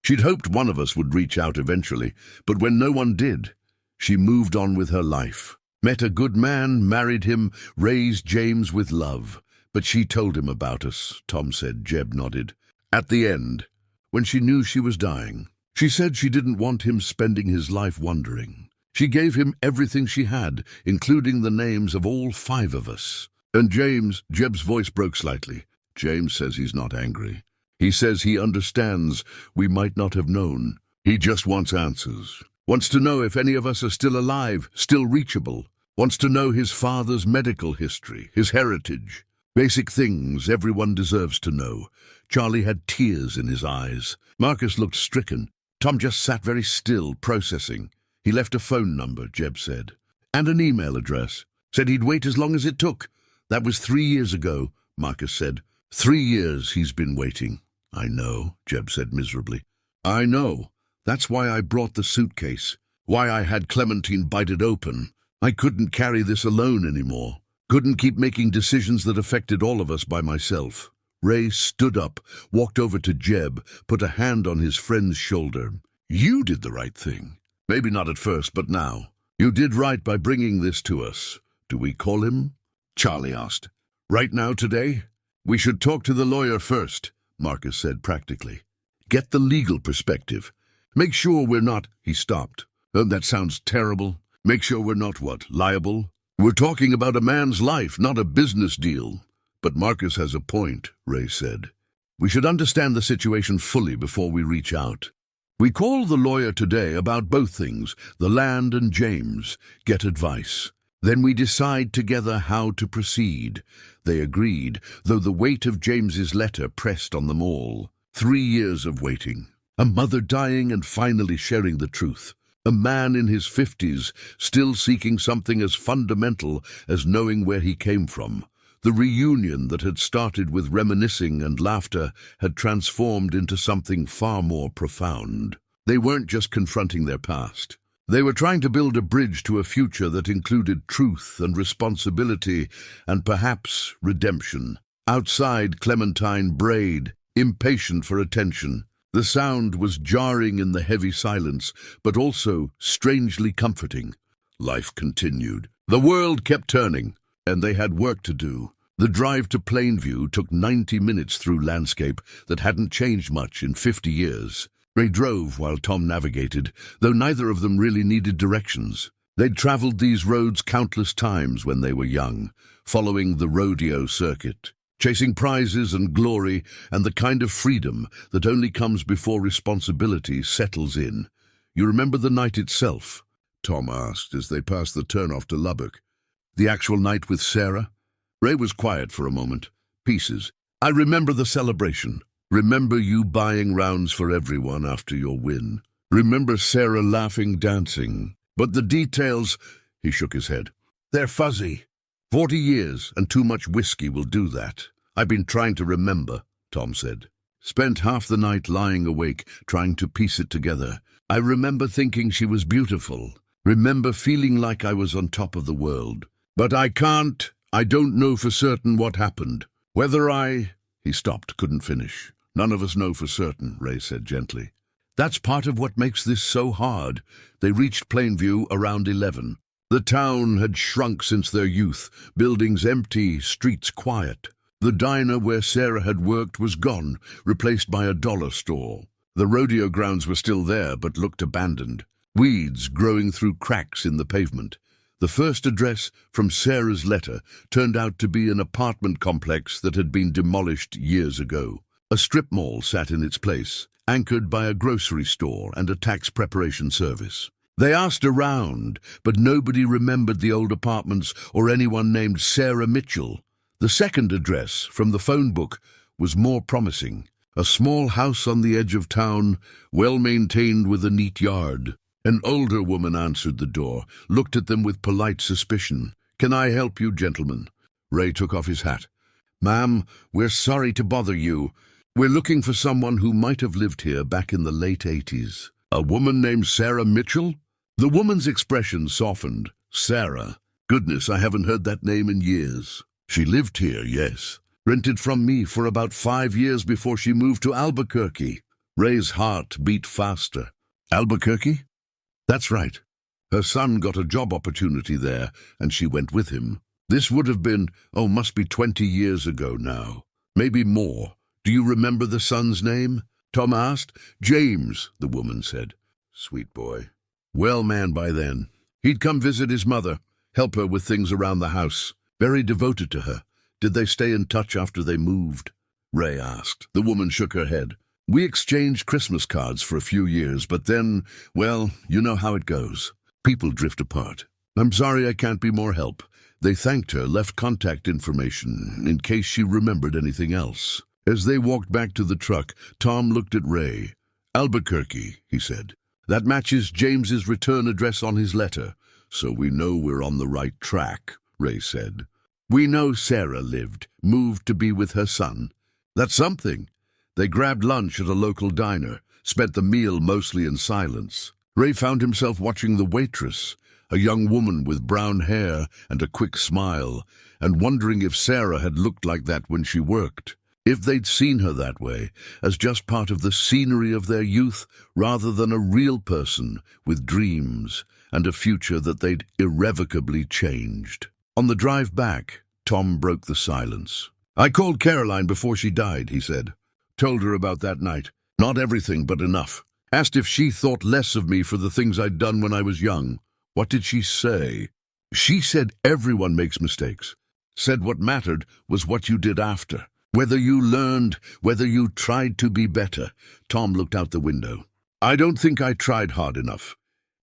She'd hoped one of us would reach out eventually, but when no one did, she moved on with her life. Met a good man, married him, raised James with love. But she told him about us, Tom said. Jeb nodded. At the end, when she knew she was dying, she said she didn't want him spending his life wondering. She gave him everything she had, including the names of all 5 of us. And James, Jeb's voice broke slightly. James says he's not angry. He says he understands we might not have known. He just wants answers. Wants to know if any of us are still alive, still reachable. Wants to know his father's medical history, his heritage. Basic things everyone deserves to know. Charlie had tears in his eyes. Marcus looked stricken. Tom just sat very still, processing. He left a phone number, Jeb said, and an email address. Said he'd wait as long as it took. That was 3 years ago, Marcus said. 3 years he's been waiting. I know, Jeb said miserably. I know. That's why I brought the suitcase. Why I had Clementine bite it open. I couldn't carry this alone anymore. Couldn't keep making decisions that affected all of us by myself. Ray stood up, walked over to Jeb, put a hand on his friend's shoulder. You did the right thing. Maybe not at first, but now. You did right by bringing this to us. Do we call him? Charlie asked. Right now, today? We should talk to the lawyer first, Marcus said practically. Get the legal perspective. Make sure we're not... He stopped. That sounds terrible. Make sure we're not what? Liable? We're talking about a man's life, not a business deal. But Marcus has a point, Ray said. We should understand the situation fully before we reach out. We call the lawyer today about both things, the land and James, get advice. Then we decide together how to proceed. They agreed, though the weight of James's letter pressed on them all. 3 years of waiting. A mother dying and finally sharing the truth. A man in his 50s, still seeking something as fundamental as knowing where he came from. The reunion that had started with reminiscing and laughter had transformed into something far more profound. They weren't just confronting their past. They were trying to build a bridge to a future that included truth and responsibility and perhaps redemption. Outside, Clementine brayed, impatient for attention. The sound was jarring in the heavy silence, but also strangely comforting. Life continued. The world kept turning, and they had work to do. The drive to Plainview took 90 minutes through landscape that hadn't changed much in 50 years. Ray drove while Tom navigated, though neither of them really needed directions. They'd traveled these roads countless times when they were young, following the rodeo circuit, chasing prizes and glory and the kind of freedom that only comes before responsibility settles in. You remember the night itself? Tom asked as they passed the turnoff to Lubbock. The actual night with Sarah? Ray was quiet for a moment. Pieces. I remember the celebration. Remember you buying rounds for everyone after your win. Remember Sarah laughing, dancing. But the details, he shook his head. They're fuzzy. 40 years and too much whiskey will do that. I've been trying to remember, Tom said. Spent half the night lying awake, trying to piece it together. I remember thinking she was beautiful. Remember feeling like I was on top of the world. But I don't know for certain what happened. He stopped, couldn't finish. None of us know for certain, Ray said gently. That's part of what makes this so hard. They reached Plainview around 11. The town had shrunk since their youth, buildings empty, streets quiet. The diner where Sarah had worked was gone, replaced by a dollar store. The rodeo grounds were still there, but looked abandoned. Weeds growing through cracks in the pavement. The first address from Sarah's letter turned out to be an apartment complex that had been demolished years ago. A strip mall sat in its place, anchored by a grocery store and a tax preparation service. They asked around, but nobody remembered the old apartments or anyone named Sarah Mitchell. The second address, from the phone book, was more promising. A small house on the edge of town, well-maintained with a neat yard. An older woman answered the door, looked at them with polite suspicion. "Can I help you, gentlemen?" Ray took off his hat. "Ma'am, we're sorry to bother you. We're looking for someone who might have lived here back in the late 80s. A woman named Sarah Mitchell?" The woman's expression softened. "Sarah? Goodness, I haven't heard that name in years. She lived here, yes. Rented from me for about 5 years before she moved to Albuquerque." Ray's heart beat faster. "Albuquerque?" "That's right. Her son got a job opportunity there, and she went with him. This would have been, must be 20 years ago now. Maybe more. Do you remember the son's name?" Tom asked. "James," the woman said. "Sweet boy. Well man by then. He'd come visit his mother, help her with things around the house. Very devoted to her. Did they stay in touch after they moved?" Ray asked. The woman shook her head. "We exchanged Christmas cards for a few years, but then, well, you know how it goes. People drift apart. I'm sorry I can't be more help." They thanked her, left contact information in case she remembered anything else. As they walked back to the truck, Tom looked at Ray. "Albuquerque," he said. That matches James's return address on his letter, so we know we're on the right track, Ray said. We know Sarah moved to be with her son. That's something. They grabbed lunch at a local diner, spent the meal mostly in silence. Ray found himself watching the waitress, a young woman with brown hair and a quick smile, and wondering if Sarah had looked like that when she worked. If they'd seen her that way, as just part of the scenery of their youth, rather than a real person with dreams and a future that they'd irrevocably changed. On the drive back, Tom broke the silence. I called Caroline before she died, he said. Told her about that night. Not everything, but enough. Asked if she thought less of me for the things I'd done when I was young. What did she say? She said everyone makes mistakes. Said what mattered was what you did after. Whether you learned, whether you tried to be better. Tom looked out the window. I don't think I tried hard enough.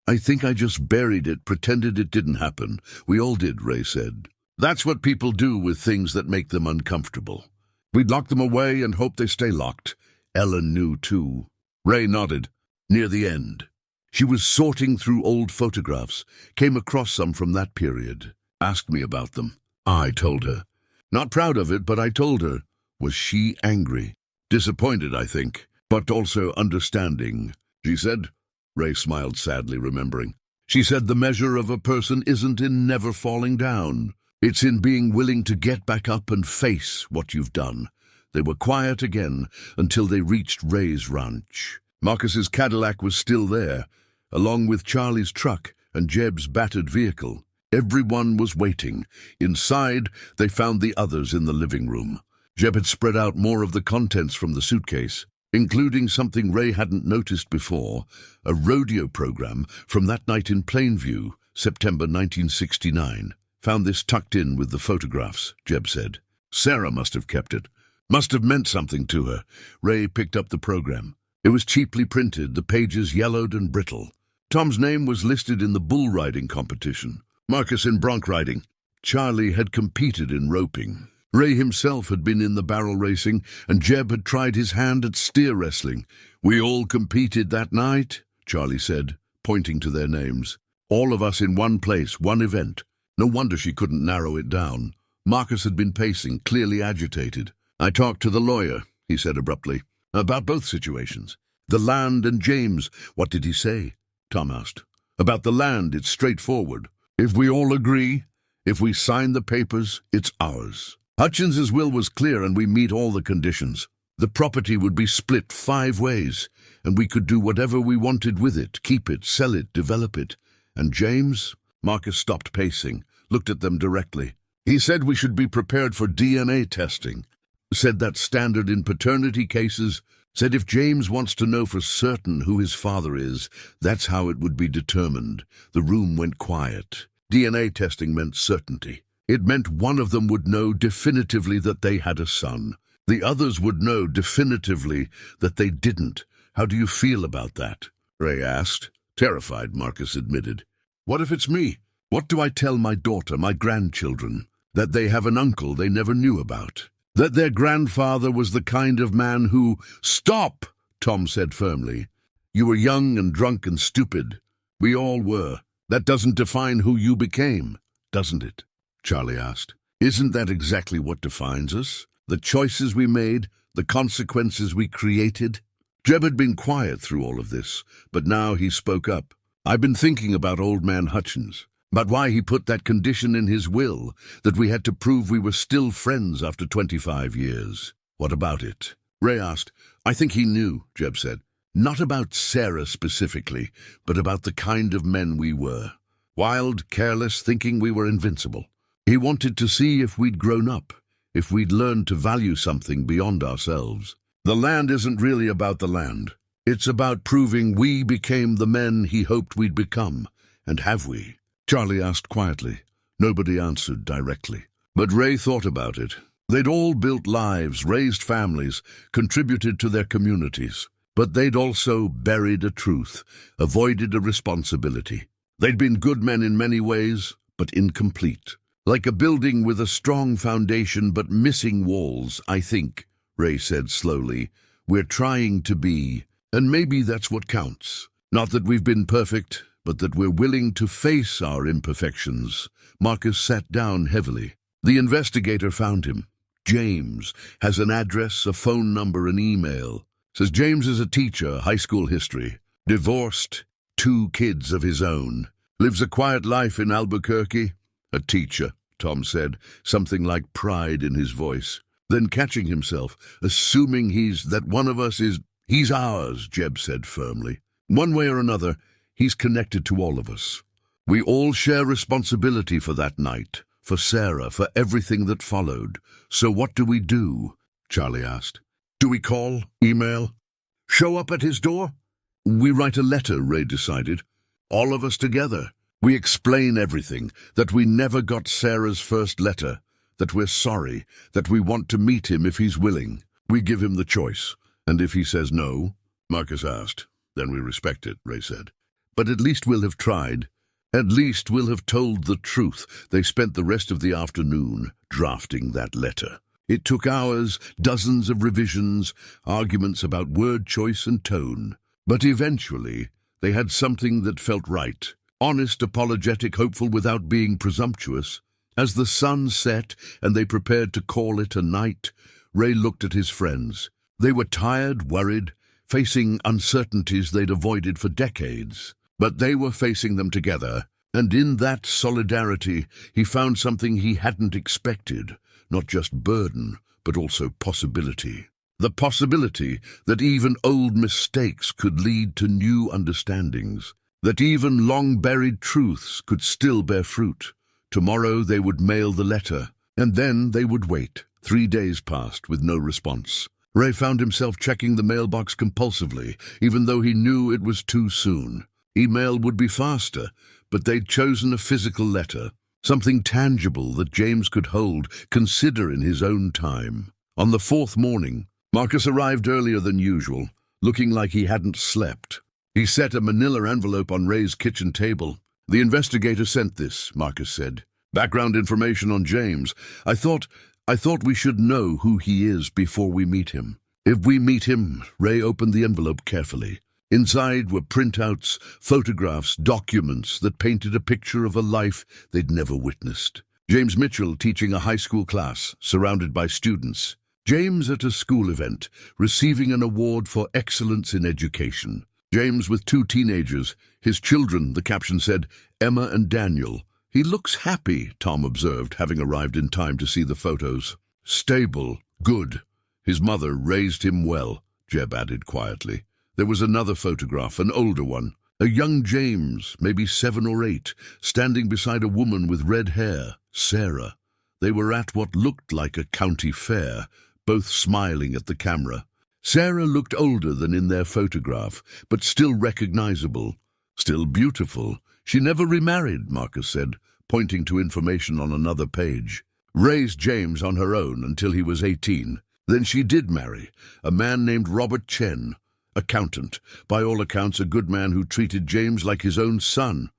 I think I just buried it, pretended it didn't happen. We all did, Ray said. That's what people do with things that make them uncomfortable. We'd lock them away and hope they stay locked. Ellen knew too. Ray nodded. Near the end. She was sorting through old photographs, came across some from that period. Asked me about them. I told her. Not proud of it, but I told her. Was she angry? Disappointed, I think, but also understanding. She said, Ray smiled sadly, remembering. She said the measure of a person isn't in never falling down. It's in being willing to get back up and face what you've done. They were quiet again until they reached Ray's ranch. Marcus's Cadillac was still there, along with Charlie's truck and Jeb's battered vehicle. Everyone was waiting. Inside, they found the others in the living room. Jeb had spread out more of the contents from the suitcase, including something Ray hadn't noticed before, a rodeo program from that night in Plainview, September 1969. Found this tucked in with the photographs, Jeb said. Sarah must have kept it. Must have meant something to her. Ray picked up the program. It was cheaply printed, the pages yellowed and brittle. Tom's name was listed in the bull riding competition. Marcus in bronc riding. Charlie had competed in roping. Ray himself had been in the barrel racing, and Jeb had tried his hand at steer wrestling. We all competed that night, Charlie said, pointing to their names. All of us in one place, one event. No wonder she couldn't narrow it down. Marcus had been pacing, clearly agitated. I talked to the lawyer, he said abruptly, about both situations. The land and James, what did he say? Tom asked. About the land, it's straightforward. If we all agree, if we sign the papers, it's ours. Hutchins's will was clear and we meet all the conditions. The property would be split 5 ways, and we could do whatever we wanted with it, keep it, sell it, develop it. And James? Marcus stopped pacing, looked at them directly. He said we should be prepared for DNA testing. Said that's standard in paternity cases. Said if James wants to know for certain who his father is, that's how it would be determined. The room went quiet. DNA testing meant certainty. It meant one of them would know definitively that they had a son. The others would know definitively that they didn't. How do you feel about that? Ray asked. Terrified, Marcus admitted. What if it's me? What do I tell my daughter, my grandchildren? That they have an uncle they never knew about? That their grandfather was the kind of man who— Stop, Tom said firmly. You were young and drunk and stupid. We all were. That doesn't define who you became, doesn't it? Charlie asked. Isn't that exactly what defines us? The choices we made, the consequences we created? Jeb had been quiet through all of this, but now he spoke up. I've been thinking about old man Hutchins, about why he put that condition in his will, that we had to prove we were still friends after 25 years. What about it? Ray asked. I think he knew, Jeb said. Not about Sarah specifically, but about the kind of men we were. Wild, careless, thinking we were invincible. He wanted to see if we'd grown up, if we'd learned to value something beyond ourselves. The land isn't really about the land. It's about proving we became the men he hoped we'd become. And have we? Charlie asked quietly. Nobody answered directly. But Ray thought about it. They'd all built lives, raised families, contributed to their communities. But they'd also buried a truth, avoided a responsibility. They'd been good men in many ways, but incomplete. Like a building with a strong foundation but missing walls, I think, Ray said slowly. We're trying to be, and maybe that's what counts. Not that we've been perfect, but that we're willing to face our imperfections. Marcus sat down heavily. The investigator found him. James has an address, a phone number, an email. Says James is a teacher, high school history. Divorced, 2 kids of his own. Lives a quiet life in Albuquerque. A teacher, Tom said, something like pride in his voice. Then catching himself, assuming that one of us is... He's ours, Jeb said firmly. One way or another, he's connected to all of us. We all share responsibility for that night, for Sarah, for everything that followed. So what do we do? Charlie asked. Do we call, email, show up at his door? We write a letter, Ray decided. All of us together. We explain everything, that we never got Sarah's first letter, that we're sorry, that we want to meet him if he's willing. We give him the choice. And if he says no, Marcus asked, then we respect it, Ray said. But at least we'll have tried. At least we'll have told the truth. They spent the rest of the afternoon drafting that letter. It took hours, dozens of revisions, arguments about word choice and tone. But eventually, they had something that felt right. Honest, apologetic, hopeful without being presumptuous. As the sun set and they prepared to call it a night, Ray looked at his friends. They were tired, worried, facing uncertainties they'd avoided for decades. But they were facing them together, and in that solidarity he found something he hadn't expected, not just burden, but also possibility. The possibility that even old mistakes could lead to new understandings, that even long-buried truths could still bear fruit. Tomorrow they would mail the letter, and then they would wait. 3 days passed with no response. Ray found himself checking the mailbox compulsively, even though he knew it was too soon. Email would be faster, but they'd chosen a physical letter, something tangible that James could hold, consider in his own time. On the 4th morning, Marcus arrived earlier than usual, looking like he hadn't slept. He set a manila envelope on Ray's kitchen table. The investigator sent this, Marcus said. Background information on James. I thought we should know who he is before we meet him. If we meet him, Ray opened the envelope carefully. Inside were printouts, photographs, documents that painted a picture of a life they'd never witnessed. James Mitchell teaching a high school class, surrounded by students. James at a school event, receiving an award for excellence in education. James with 2 teenagers, his children, the caption said, Emma and Daniel. He looks happy, Tom observed, having arrived in time to see the photos. Stable, good. His mother raised him well, Jeb added quietly. There was another photograph, an older one. A young James, maybe 7 or 8, standing beside a woman with red hair, Sarah. They were at what looked like a county fair, both smiling at the camera. Sarah looked older than in their photograph, but still recognizable, still beautiful. She never remarried, Marcus said, pointing to information on another page. Raised James on her own until he was 18. Then she did marry, a man named Robert Chen, accountant, by all accounts a good man who treated James like his own son.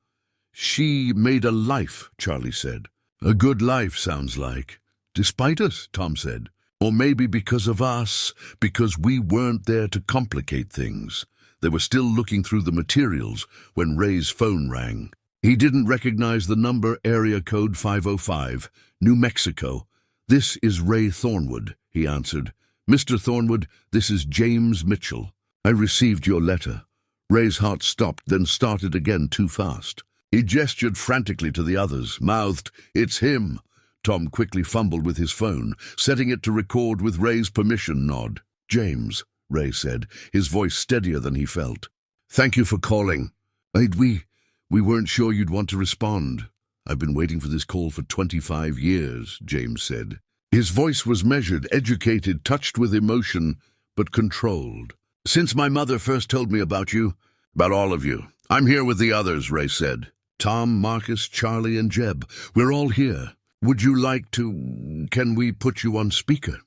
She made a life, Charlie said. A good life, sounds like. Despite us, Tom said. Or maybe because of us, because we weren't there to complicate things. They were still looking through the materials when Ray's phone rang. He didn't recognize the number, area code 505, New Mexico. This is Ray Thornwood, he answered. Mr. Thornwood, this is James Mitchell. I received your letter. Ray's heart stopped, then started again too fast. He gestured frantically to the others, mouthed, It's him. Tom quickly fumbled with his phone, setting it to record with Ray's permission nod. James, Ray said, his voice steadier than he felt. Thank you for calling. We weren't sure you'd want to respond. I've been waiting for this call for 25 years, James said. His voice was measured, educated, touched with emotion, but controlled. Since my mother first told me about you, about all of you. I'm here with the others, Ray said. Tom, Marcus, Charlie, and Jeb. We're all here. Would you like to... Can we put you on speaker?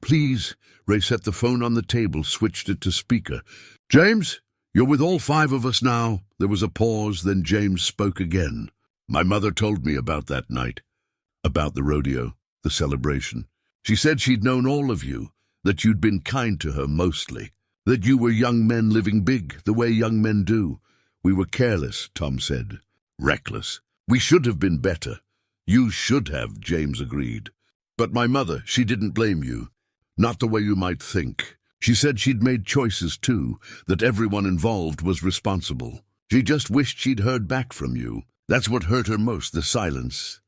Please. Ray set the phone on the table, switched it to speaker. James, you're with all 5 of us now. There was a pause, then James spoke again. My mother told me about that night. About the rodeo, the celebration. She said she'd known all of you, that you'd been kind to her mostly, that you were young men living big, the way young men do. We were careless, Tom said. Reckless. We should have been better. You should have, James agreed. But my mother, she didn't blame you. Not the way you might think. She said she'd made choices too, that everyone involved was responsible. She just wished she'd heard back from you. That's what hurt her most, the silence.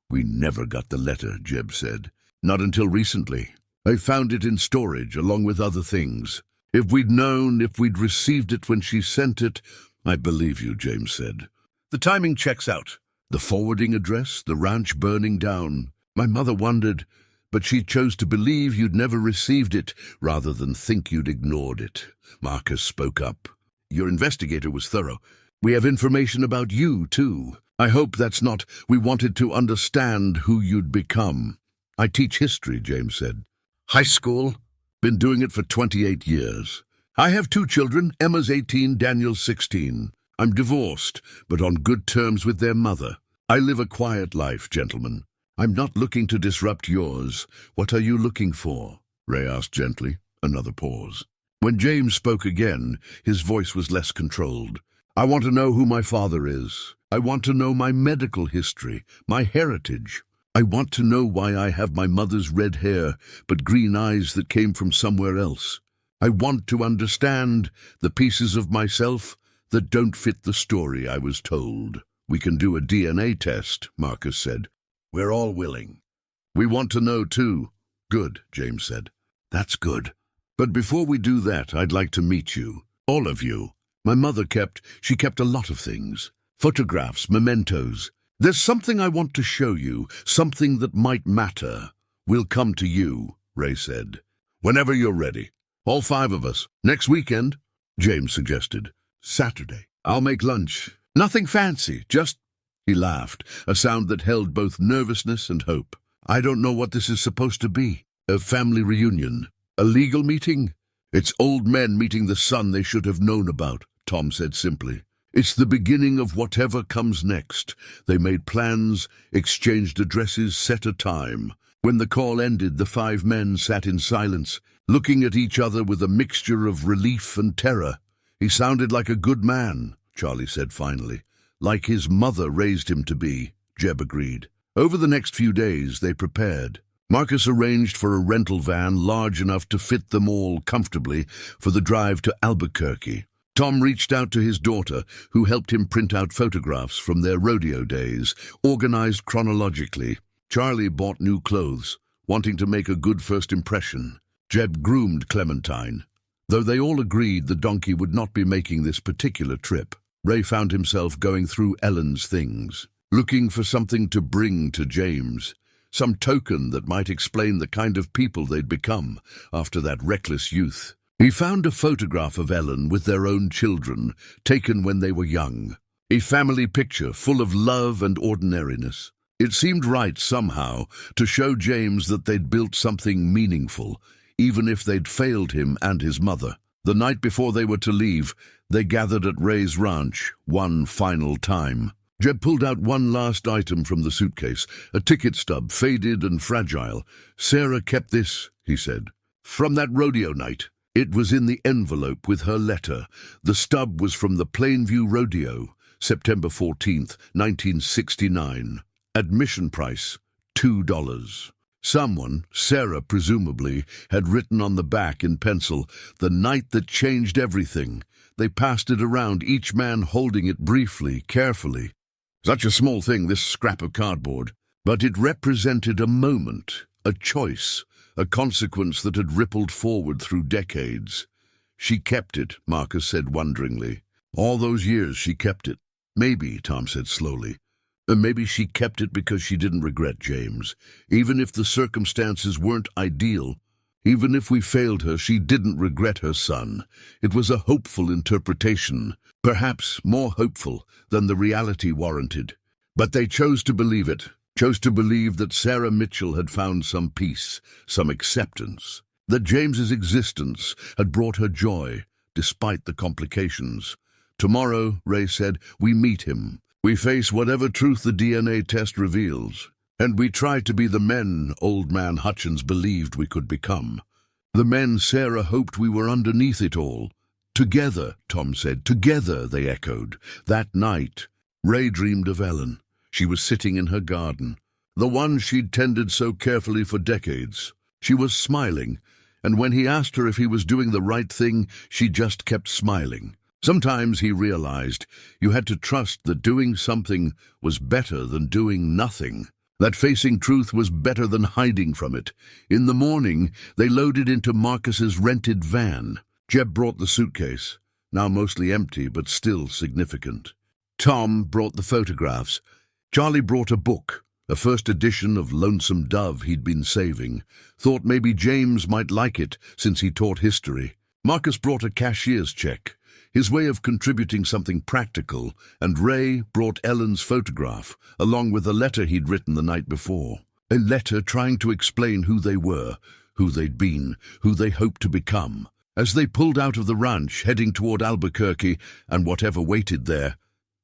We never got the letter, Jeb said. Not until recently. I found it in storage, along with other things. If we'd known, if we'd received it when she sent it, I believe you, James said. The timing checks out. The forwarding address, the ranch burning down. My mother wondered, but she chose to believe you'd never received it, rather than think you'd ignored it. Marcus spoke up. Your investigator was thorough. We have information about you, too. I hope that's not, we wanted to understand who you'd become. I teach history, James said. High school? Been doing it for 28 years. I have 2 children, Emma's 18, Daniel's 16. I'm divorced, but on good terms with their mother. I live a quiet life, gentlemen. I'm not looking to disrupt yours. What are you looking for? Ray asked gently. Another pause. When James spoke again, his voice was less controlled. I want to know who my father is. I want to know my medical history, my heritage. I want to know why I have my mother's red hair, but green eyes that came from somewhere else. I want to understand the pieces of myself that don't fit the story I was told. We can do a DNA test, Marcus said. We're all willing. We want to know too. Good, James said. That's good. But before we do that, I'd like to meet you. All of you. My mother kept a lot of things. Photographs, mementos. There's something I want to show you, something that might matter. We'll come to you, Ray said. Whenever you're ready. All 5 of us. Next weekend, James suggested. Saturday. I'll make lunch. Nothing fancy, just... He laughed, a sound that held both nervousness and hope. I don't know what this is supposed to be. A family reunion. A legal meeting? It's old men meeting the son they should have known about, Tom said simply. It's the beginning of whatever comes next. They made plans, exchanged addresses, set a time. When the call ended, the 5 men sat in silence, looking at each other with a mixture of relief and terror. He sounded like a good man, Charlie said finally. Like his mother raised him to be, Jeb agreed. Over the next few days, they prepared. Marcus arranged for a rental van large enough to fit them all comfortably for the drive to Albuquerque. Tom reached out to his daughter, who helped him print out photographs from their rodeo days, organized chronologically. Charlie bought new clothes, wanting to make a good first impression. Jeb groomed Clementine. Though they all agreed the donkey would not be making this particular trip, Ray found himself going through Ellen's things, looking for something to bring to James, some token that might explain the kind of people they'd become after that reckless youth. He found a photograph of Ellen with their own children, taken when they were young. A family picture full of love and ordinariness. It seemed right somehow to show James that they'd built something meaningful, even if they'd failed him and his mother. The night before they were to leave, they gathered at Ray's ranch one final time. Jeb pulled out one last item from the suitcase, a ticket stub, faded and fragile. Sarah kept this, he said, from that rodeo night. It was in the envelope with her letter. The stub was from the Plainview Rodeo, September 14th, 1969. Admission price, $2. Someone, Sarah presumably, had written on the back in pencil, "The night that changed everything." They passed it around, each man holding it briefly, carefully. Such a small thing, this scrap of cardboard. But it represented a moment, a choice, a consequence that had rippled forward through decades. She kept it, Marcus said wonderingly. All those years she kept it. Maybe, Tom said slowly. Maybe she kept it because she didn't regret James. Even if the circumstances weren't ideal, even if we failed her, she didn't regret her son. It was a hopeful interpretation, perhaps more hopeful than the reality warranted. But they chose to believe it, chose to believe that Sarah Mitchell had found some peace, some acceptance, that James's existence had brought her joy, despite the complications. Tomorrow, Ray said, we meet him. We face whatever truth the DNA test reveals, and we try to be the men old man Hutchins believed we could become. The men Sarah hoped we were underneath it all. Together, Tom said. Together, they echoed. That night, Ray dreamed of Ellen. She was sitting in her garden, the one she'd tended so carefully for decades. She was smiling, and when he asked her if he was doing the right thing, she just kept smiling. Sometimes he realized you had to trust that doing something was better than doing nothing, that facing truth was better than hiding from it. In the morning, they loaded into Marcus's rented van. Jeb brought the suitcase, now mostly empty but still significant. Tom brought the photographs. Charlie brought a book, a first edition of Lonesome Dove he'd been saving. Thought maybe James might like it since he taught history. Marcus brought a cashier's check, his way of contributing something practical, and Ray brought Ellen's photograph, along with a letter he'd written the night before. A letter trying to explain who they were, who they'd been, who they hoped to become. As they pulled out of the ranch, heading toward Albuquerque and whatever waited there,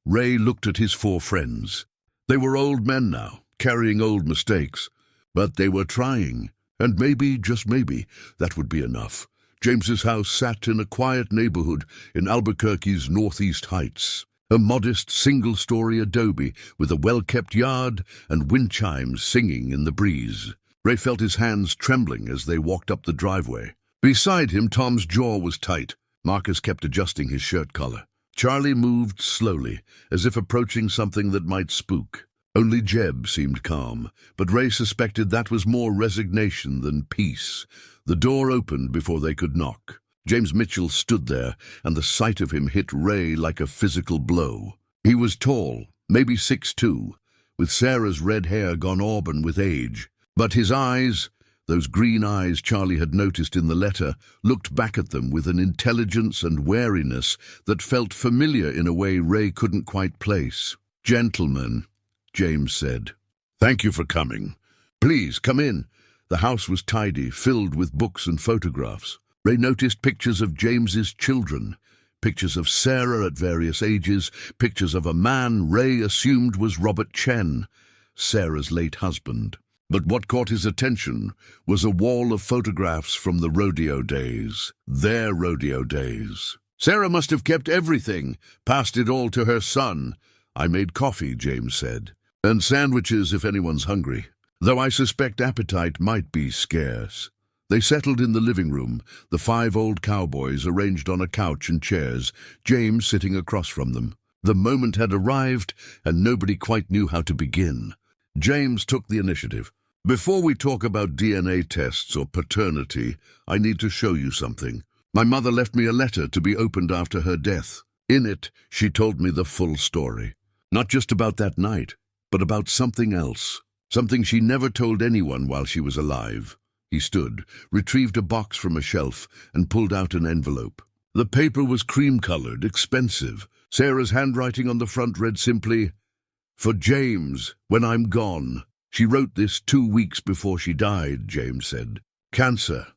Ray looked at his 4 friends. They were old men now, carrying old mistakes, but they were trying, and maybe, just maybe, that would be enough. James's house sat in a quiet neighborhood in Albuquerque's northeast heights, a modest single-story adobe with a well-kept yard and wind chimes singing in the breeze. Ray felt his hands trembling as they walked up the driveway. Beside him, Tom's jaw was tight. Marcus kept adjusting his shirt collar. Charlie moved slowly, as if approaching something that might spook. Only Jeb seemed calm, but Ray suspected that was more resignation than peace. The door opened before they could knock. James Mitchell stood there, and the sight of him hit Ray like a physical blow. He was tall, maybe 6'2", with Sarah's red hair gone auburn with age. But his eyes, those green eyes Charlie had noticed in the letter, looked back at them with an intelligence and wariness that felt familiar in a way Ray couldn't quite place. "Gentlemen," James said. "Thank you for coming. Please, come in." The house was tidy, filled with books and photographs. Ray noticed pictures of James's children, pictures of Sarah at various ages, pictures of a man Ray assumed was Robert Chen, Sarah's late husband. But what caught his attention was a wall of photographs from the rodeo days, their rodeo days. "Sarah must have kept everything, passed it all to her son." "I made coffee," James said, "and sandwiches if anyone's hungry, though I suspect appetite might be scarce." They settled in the living room, the 5 old cowboys arranged on a couch and chairs, James sitting across from them. The moment had arrived, and nobody quite knew how to begin. James took the initiative. "Before we talk about DNA tests or paternity, I need to show you something. My mother left me a letter to be opened after her death. In it, she told me the full story. Not just about that night, but about something else. Something she never told anyone while she was alive." He stood, retrieved a box from a shelf, and pulled out an envelope. The paper was cream-colored, expensive. Sarah's handwriting on the front read simply, "For James, when I'm gone." She wrote this 2 weeks before she died, James said. "Cancer.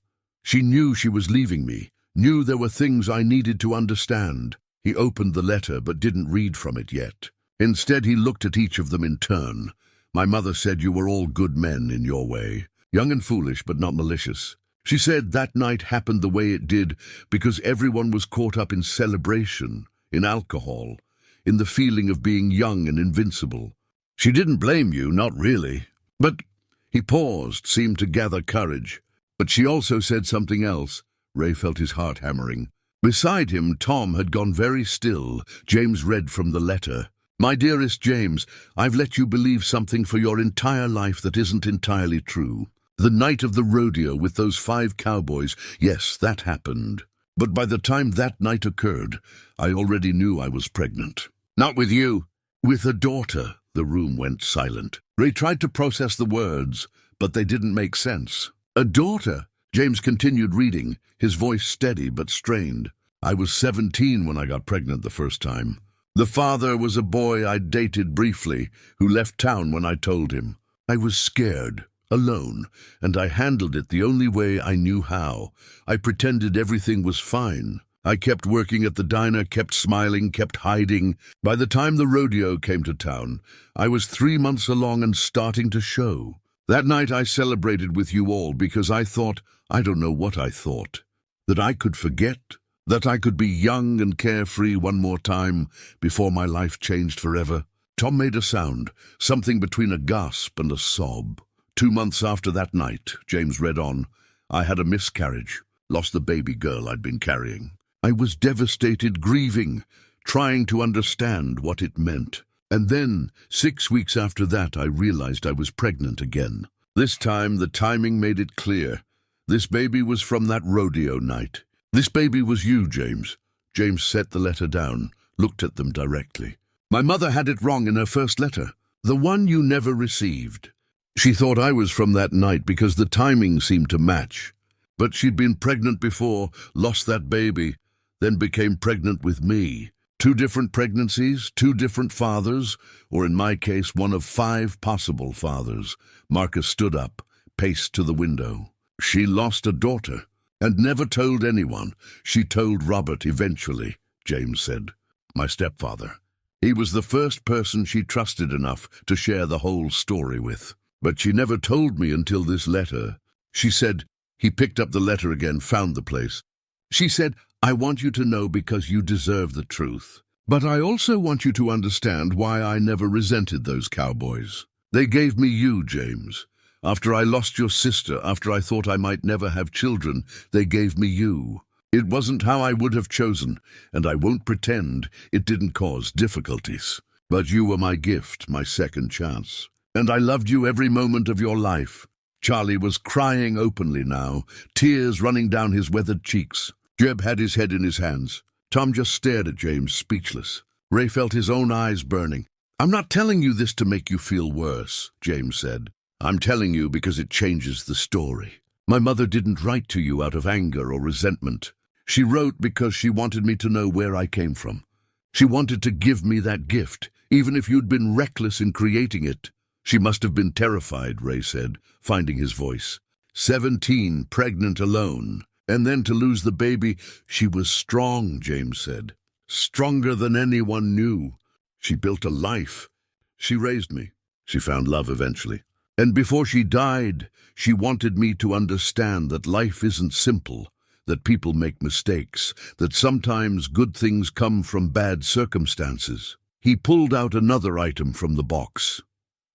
She knew she was leaving me, knew there were things I needed to understand." He opened the letter but didn't read from it yet. Instead, he looked at each of them in turn. "My mother said you were all good men in your way, young and foolish but not malicious. She said that night happened the way it did because everyone was caught up in celebration, in alcohol, in the feeling of being young and invincible. She didn't blame you, not really. But—" He paused, seemed to gather courage. "But she also said something else." Ray felt his heart hammering. Beside him, Tom had gone very still. James read from the letter. "My dearest James, I've let you believe something for your entire life that isn't entirely true. The night of the rodeo with those 5 cowboys, yes, that happened. But by the time that night occurred, I already knew I was pregnant. Not with you, with a daughter." The room went silent. Ray tried to process the words, but they didn't make sense. "A daughter?" James continued reading, his voice steady but strained. "I was 17 when I got pregnant the first time. The father was a boy I'd dated briefly, who left town when I told him. I was scared, alone, and I handled it the only way I knew how. I pretended everything was fine. I kept working at the diner, kept smiling, kept hiding. By the time the rodeo came to town, I was 3 months along and starting to show. That night I celebrated with you all because I thought, I don't know what I thought, that I could forget, That I could be young and carefree one more time before my life changed forever. Tom made a sound, something between a gasp and a sob. 2 months after that night, James read on, I had a miscarriage, lost the baby girl I'd been carrying. I was devastated, grieving, trying to understand what it meant. And then, 6 weeks after that, I realized I was pregnant again. This time, the timing made it clear. This baby was from that rodeo night. This baby was you, James. James set the letter down, looked at them directly. My mother had it wrong in her first letter, the one you never received. She thought I was from that night because the timing seemed to match. But she'd been pregnant before, lost that baby, then became pregnant with me. 2 different pregnancies, 2 different fathers, or in my case, one of 5 possible fathers. Marcus stood up, paced to the window. She lost a daughter, and never told anyone. She told Robert eventually, James said. My stepfather. He was the first person she trusted enough to share the whole story with. But she never told me until this letter. She said, he picked up the letter again, found the place. She said, I want you to know because you deserve the truth. But I also want you to understand why I never resented those cowboys. They gave me you, James. After I lost your sister, after I thought I might never have children, they gave me you. It wasn't how I would have chosen, and I won't pretend it didn't cause difficulties. But you were my gift, my second chance. And I loved you every moment of your life. Charlie was crying openly now, tears running down his weathered cheeks. Jeb had his head in his hands. Tom just stared at James, speechless. Ray felt his own eyes burning. I'm not telling you this to make you feel worse, James said. I'm telling you because it changes the story. My mother didn't write to you out of anger or resentment. She wrote because she wanted me to know where I came from. She wanted to give me that gift, even if you'd been reckless in creating it. She must have been terrified, Ray said, finding his voice. 17, pregnant alone. And then to lose the baby. She was strong, James said. Stronger than anyone knew. She built a life. She raised me. She found love eventually. And before she died, she wanted me to understand that life isn't simple, that people make mistakes, that sometimes good things come from bad circumstances. He pulled out another item from the box.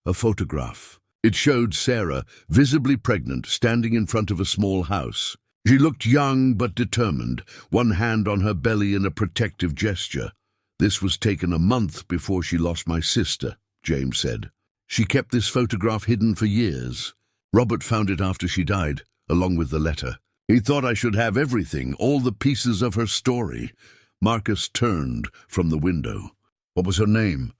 A photograph. It showed Sarah, visibly pregnant, standing in front of a small house. She looked young but determined, one hand on her belly in a protective gesture. This was taken a month before she lost my sister, James said. She kept this photograph hidden for years. Robert found it after she died, along with the letter. He thought I should have everything, all the pieces of her story. Marcus turned from the window. What was her name?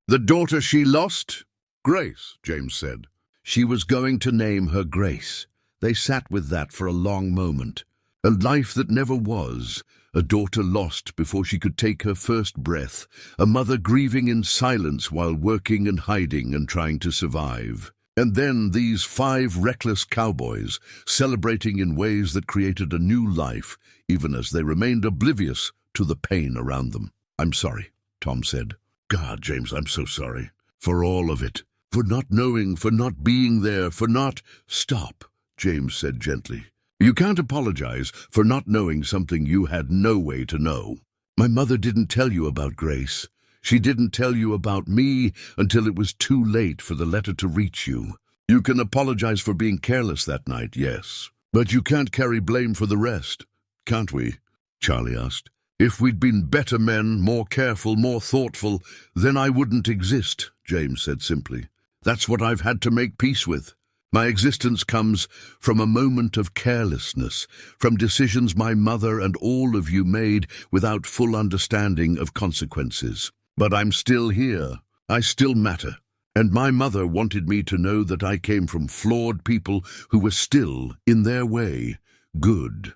The daughter she lost? Grace, James said. She was going to name her Grace. They sat with that for a long moment. A life that never was, a daughter lost before she could take her first breath, a mother grieving in silence while working and hiding and trying to survive. And then these 5 reckless cowboys, celebrating in ways that created a new life, even as they remained oblivious to the pain around them. I'm sorry, Tom said. God, James, I'm so sorry. For all of it. For not knowing, for not being there, for not... Stop, James said gently. You can't apologize for not knowing something you had no way to know. My mother didn't tell you about Grace. She didn't tell you about me until it was too late for the letter to reach you. You can apologize for being careless that night, yes. But you can't carry blame for the rest, can't we? Charlie asked. If we'd been better men, more careful, more thoughtful, then I wouldn't exist, James said simply. That's what I've had to make peace with. My existence comes from a moment of carelessness, from decisions my mother and all of you made without full understanding of consequences. But I'm still here. I still matter. And my mother wanted me to know that I came from flawed people who were still, in their way, good.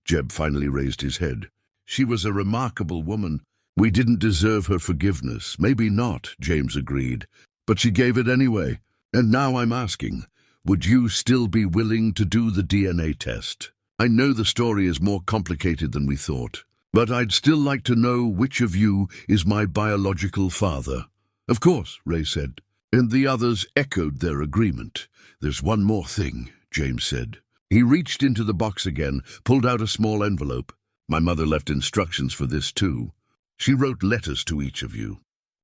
Jeb finally raised his head. She was a remarkable woman. We didn't deserve her forgiveness. Maybe not, James agreed. But she gave it anyway. And now I'm asking, would you still be willing to do the DNA test? I know the story is more complicated than we thought, but I'd still like to know which of you is my biological father. Of course, Ray said, and the others echoed their agreement. There's one more thing, James said. He reached into the box again, pulled out a small envelope. My mother left instructions for this too. She wrote letters to each of you.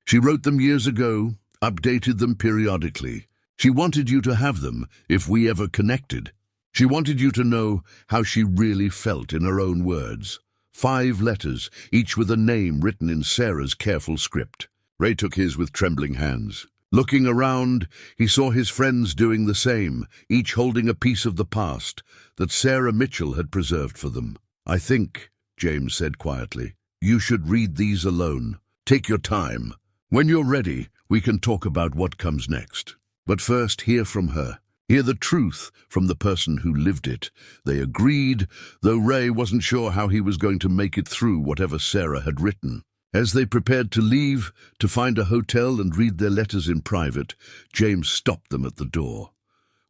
She wrote them years ago, updated them periodically. She wanted you to have them if we ever connected. She wanted you to know how she really felt in her own words. 5 letters, each with a name written in Sarah's careful script. Ray took his with trembling hands. Looking around, he saw his friends doing the same, each holding a piece of the past that Sarah Mitchell had preserved for them. "I think," James said quietly, "you should read these alone. Take your time. When you're ready, we can talk about what comes next. But first, hear from her. Hear the truth from the person who lived it." They agreed, though Ray wasn't sure how he was going to make it through whatever Sarah had written. As they prepared to leave, to find a hotel and read their letters in private, James stopped them at the door.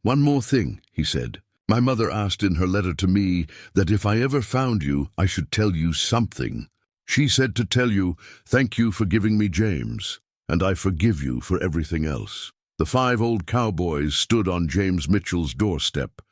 "One more thing," he said. "My mother asked in her letter to me that if I ever found you, I should tell you something. She said to tell you, thank you for giving me James, and I forgive you for everything else." The 5 old cowboys stood on James Mitchell's doorstep,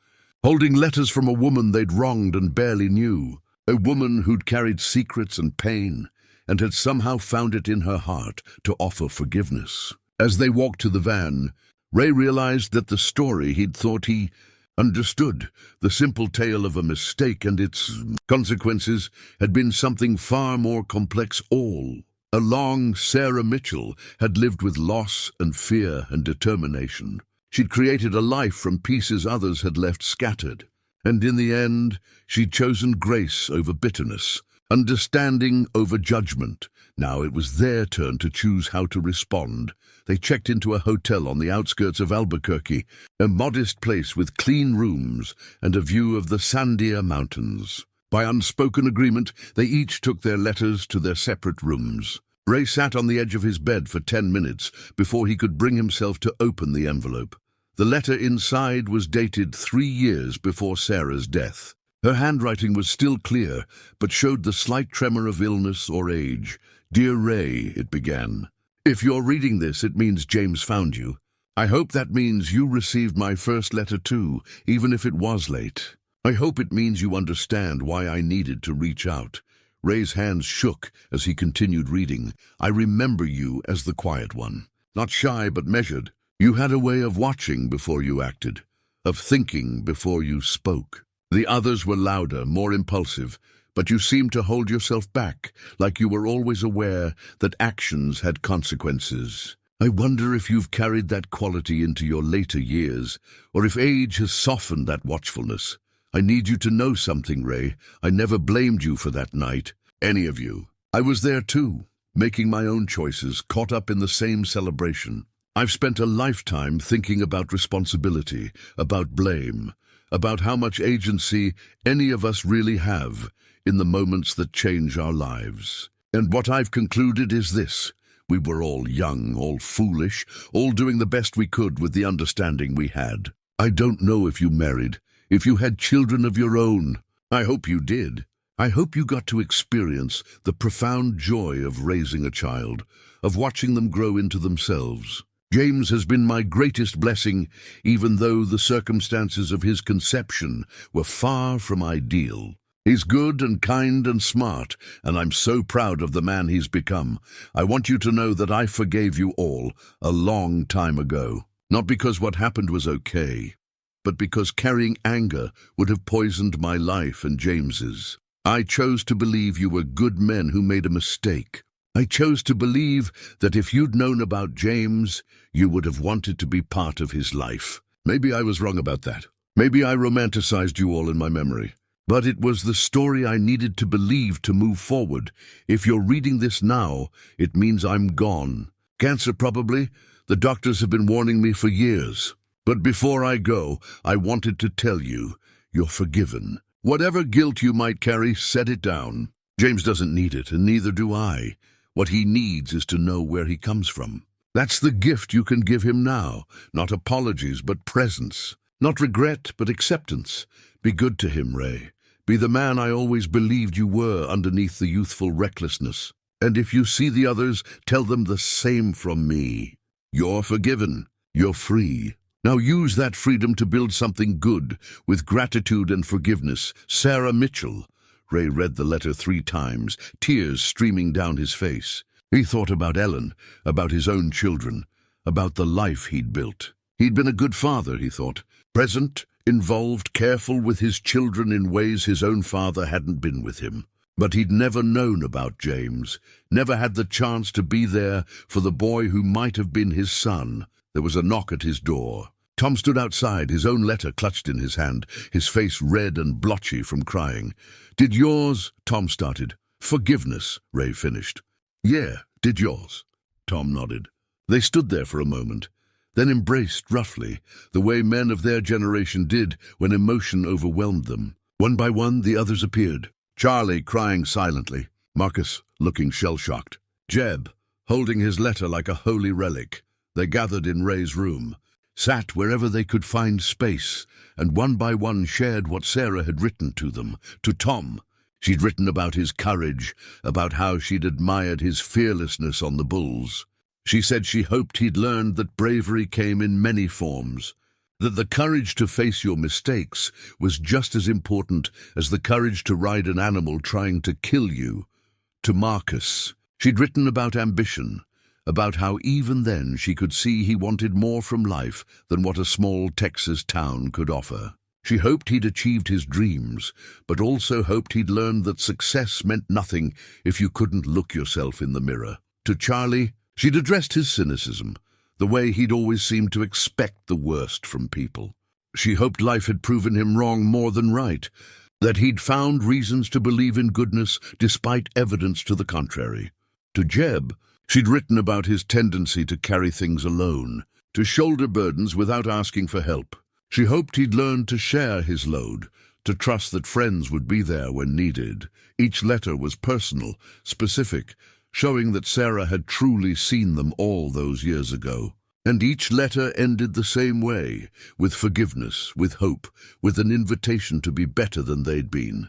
holding letters from a woman they'd wronged and barely knew, a woman who'd carried secrets and pain, and had somehow found it in her heart to offer forgiveness. As they walked to the van, Ray realized that the story he'd thought he understood, the simple tale of a mistake and its consequences, had been something far more complex all along. Sarah Mitchell had lived with loss and fear and determination. She'd created a life from pieces others had left scattered. And in the end, she'd chosen grace over bitterness, understanding over judgment. Now it was their turn to choose how to respond. They checked into a hotel on the outskirts of Albuquerque, a modest place with clean rooms and a view of the Sandia Mountains. By unspoken agreement, they each took their letters to their separate rooms. Ray sat on the edge of his bed for 10 minutes before he could bring himself to open the envelope. The letter inside was dated 3 years before Sarah's death. Her handwriting was still clear, but showed the slight tremor of illness or age. "Dear Ray," it began, "if you're reading this, it means James found you. I hope that means you received my first letter too, even if it was late. I hope it means you understand why I needed to reach out." Ray's hands shook as he continued reading. "I remember you as the quiet one, not shy but measured. You had a way of watching before you acted, of thinking before you spoke. The others were louder, more impulsive, but you seemed to hold yourself back, like you were always aware that actions had consequences. I wonder if you've carried that quality into your later years, or if age has softened that watchfulness. I need you to know something, Ray. I never blamed you for that night, any of you. I was there too, making my own choices, caught up in the same celebration. I've spent a lifetime thinking about responsibility, about blame, about how much agency any of us really have in the moments that change our lives. And what I've concluded is this: we were all young, all foolish, all doing the best we could with the understanding we had. I don't know if you married, if you had children of your own. I hope you did. I hope you got to experience the profound joy of raising a child, of watching them grow into themselves. James has been my greatest blessing, even though the circumstances of his conception were far from ideal. He's good and kind and smart, and I'm so proud of the man he's become. I want you to know that I forgave you all a long time ago. Not because what happened was okay, but because carrying anger would have poisoned my life and James's. I chose to believe you were good men who made a mistake. I chose to believe that if you'd known about James, you would have wanted to be part of his life. Maybe I was wrong about that. Maybe I romanticized you all in my memory. But it was the story I needed to believe to move forward. If you're reading this now, it means I'm gone. Cancer, probably. The doctors have been warning me for years. But before I go, I wanted to tell you, you're forgiven. Whatever guilt you might carry, set it down. James doesn't need it, and neither do I. What he needs is to know where he comes from. That's the gift you can give him now. Not apologies, but presence. Not regret, but acceptance. Be good to him, Ray. Be the man I always believed you were underneath the youthful recklessness. And if you see the others, tell them the same from me. You're forgiven. You're free. Now use that freedom to build something good with gratitude and forgiveness. Sarah Mitchell, Ray read the letter 3 times, tears streaming down his face. He thought about Ellen, about his own children, about the life he'd built. He'd been a good father, he thought, present, involved, careful with his children in ways his own father hadn't been with him. But he'd never known about James, never had the chance to be there for the boy who might have been his son. There was a knock at his door. Tom stood outside, his own letter clutched in his hand, his face red and blotchy from crying. "Did yours?" Tom started. "Forgiveness," Ray finished. "Yeah, did yours?" Tom nodded. They stood there for a moment, then embraced roughly, the way men of their generation did when emotion overwhelmed them. One by one, the others appeared. Charlie crying silently, Marcus looking shell-shocked, Jeb holding his letter like a holy relic. They gathered in Ray's room, sat wherever they could find space, and one by one shared what Sarah had written to them, to Tom. She'd written about his courage, about how she'd admired his fearlessness on the bulls. She said she hoped he'd learned that bravery came in many forms, that the courage to face your mistakes was just as important as the courage to ride an animal trying to kill you. To Marcus, she'd written about ambition, about how even then she could see he wanted more from life than what a small Texas town could offer. She hoped he'd achieved his dreams, but also hoped he'd learned that success meant nothing if you couldn't look yourself in the mirror. To Charlie, she'd addressed his cynicism, the way he'd always seemed to expect the worst from people. She hoped life had proven him wrong more than right, that he'd found reasons to believe in goodness despite evidence to the contrary. To Jeb, she'd written about his tendency to carry things alone, to shoulder burdens without asking for help. She hoped he'd learned to share his load, to trust that friends would be there when needed. Each letter was personal, specific, showing that Sarah had truly seen them all those years ago. And each letter ended the same way, with forgiveness, with hope, with an invitation to be better than they'd been.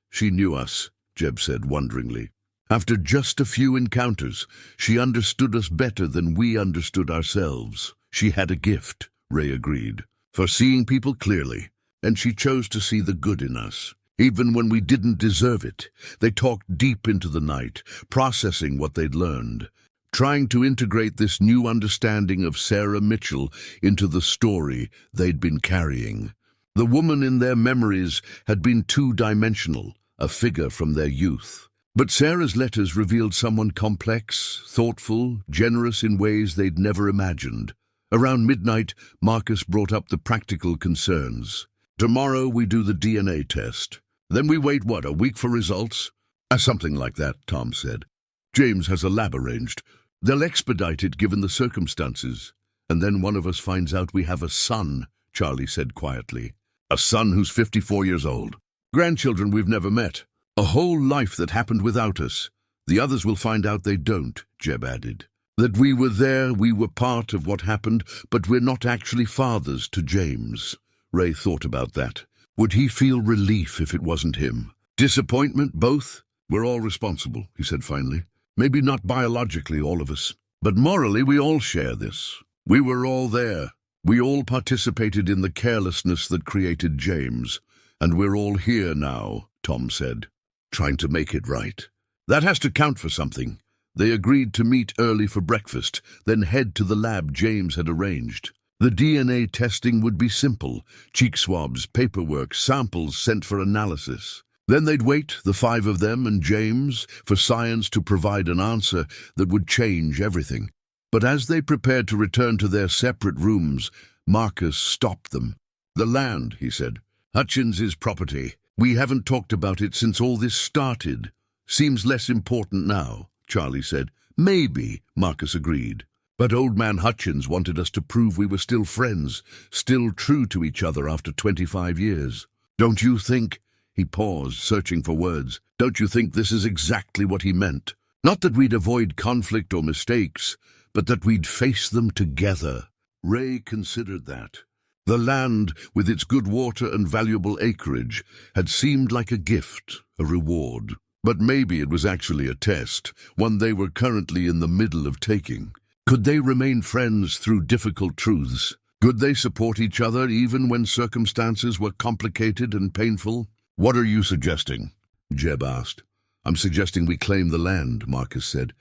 "She knew us," Jeb said wonderingly. "After just a few encounters, she understood us better than we understood ourselves. She had a gift," Ray agreed, "for seeing people clearly, and she chose to see the good in us. Even when we didn't deserve it, they talked deep into the night, processing what they'd learned, trying to integrate this new understanding of Sarah Mitchell into the story they'd been carrying. The woman in their memories had been two-dimensional, a figure from their youth. But Sarah's letters revealed someone complex, thoughtful, generous in ways they'd never imagined. Around midnight, Marcus brought up the practical concerns. "Tomorrow we do the DNA test. Then we wait, a week for results?" "Something like that," Tom said. "James has a lab arranged. They'll expedite it given the circumstances. And then one of us finds out we have a son," Charlie said quietly. "A son who's 54 years old. Grandchildren we've never met. A whole life that happened without us. The others will find out they don't," Jeb added. "That we were there, we were part of what happened, but we're not actually fathers to James." Ray thought about that. Would he feel relief if it wasn't him? Disappointment, both? "We're all responsible," he said finally. "Maybe not biologically, all of us, but morally we all share this. We were all there. We all participated in the carelessness that created James. And we're all here now," Tom said, "trying to make it right. That has to count for something." They agreed to meet early for breakfast, then head to the lab James had arranged. The DNA testing would be simple, cheek swabs, paperwork, samples sent for analysis. Then they'd wait, the 5 of them and James, for science to provide an answer that would change everything. But as they prepared to return to their separate rooms, Marcus stopped them. "The land," he said. "Hutchins' property. We haven't talked about it since all this started. Seems less important now," Charlie said. "Maybe," Marcus agreed. "But old man Hutchins wanted us to prove we were still friends, still true to each other after 25 years. Don't you think—" He paused, searching for words. "Don't you think this is exactly what he meant? Not that we'd avoid conflict or mistakes, but that we'd face them together." Ray considered that. The land, with its good water and valuable acreage, had seemed like a gift, a reward. But maybe it was actually a test, one they were currently in the middle of taking. Could they remain friends through difficult truths? Could they support each other even when circumstances were complicated and painful? "What are you suggesting?" Jeb asked. I'm suggesting we claim the land, Marcus said.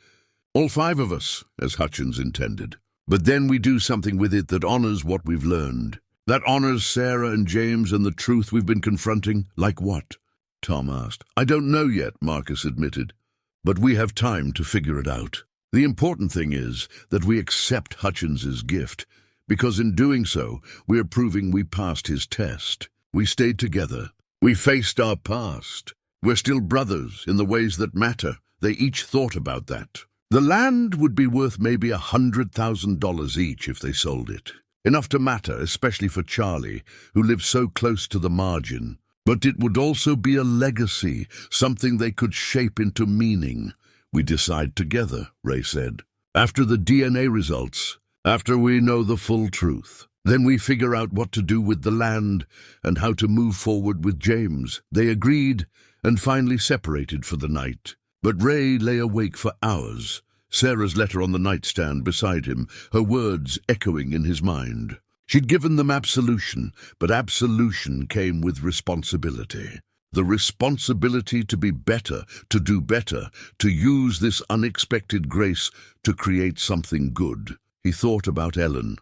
All 5 of us, as Hutchins intended. But then we do something with it that honors what we've learned. That honors Sarah and James and the truth we've been confronting. Like what? Tom asked. I don't know yet, Marcus admitted. But we have time to figure it out. The important thing is that we accept Hutchins's gift, because in doing so, we're proving we passed his test. We stayed together. We faced our past. We're still brothers in the ways that matter. They each thought about that. The land would be worth maybe $100,000 each if they sold it. Enough to matter, especially for Charlie, who lived so close to the margin. But it would also be a legacy, something they could shape into meaning. We decide together, Ray said. After the DNA results, after we know the full truth, then we figure out what to do with the land and how to move forward with James. They agreed and finally separated for the night. But Ray lay awake for hours, Sarah's letter on the nightstand beside him, her words echoing in his mind. She'd given them absolution, but absolution came with responsibility. The responsibility to be better, to do better, to use this unexpected grace to create something good. He thought about Ellen,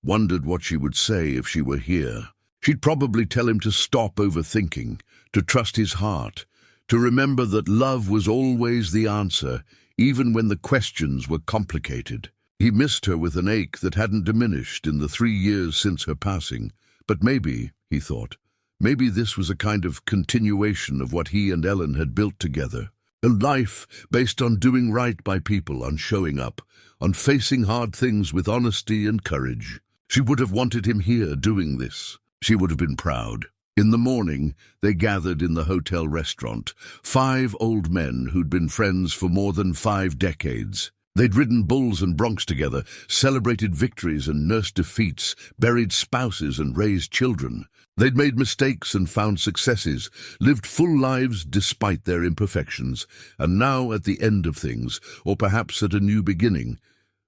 wondered what she would say if she were here. She'd probably tell him to stop overthinking, to trust his heart, to remember that love was always the answer, even when the questions were complicated. He missed her with an ache that hadn't diminished in the 3 years since her passing. But maybe, he thought, maybe this was a kind of continuation of what he and Ellen had built together. A life based on doing right by people, on showing up, on facing hard things with honesty and courage. She would have wanted him here doing this. She would have been proud. In the morning, they gathered in the hotel restaurant, 5 old men who'd been friends for more than 5 decades. They'd ridden bulls and broncs together, celebrated victories and nursed defeats, buried spouses and raised children. They'd made mistakes and found successes, lived full lives despite their imperfections, and now at the end of things, or perhaps at a new beginning,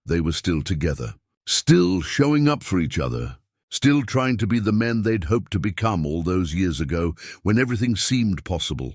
they were still together, still showing up for each other. Still trying to be the men they'd hoped to become all those years ago when everything seemed possible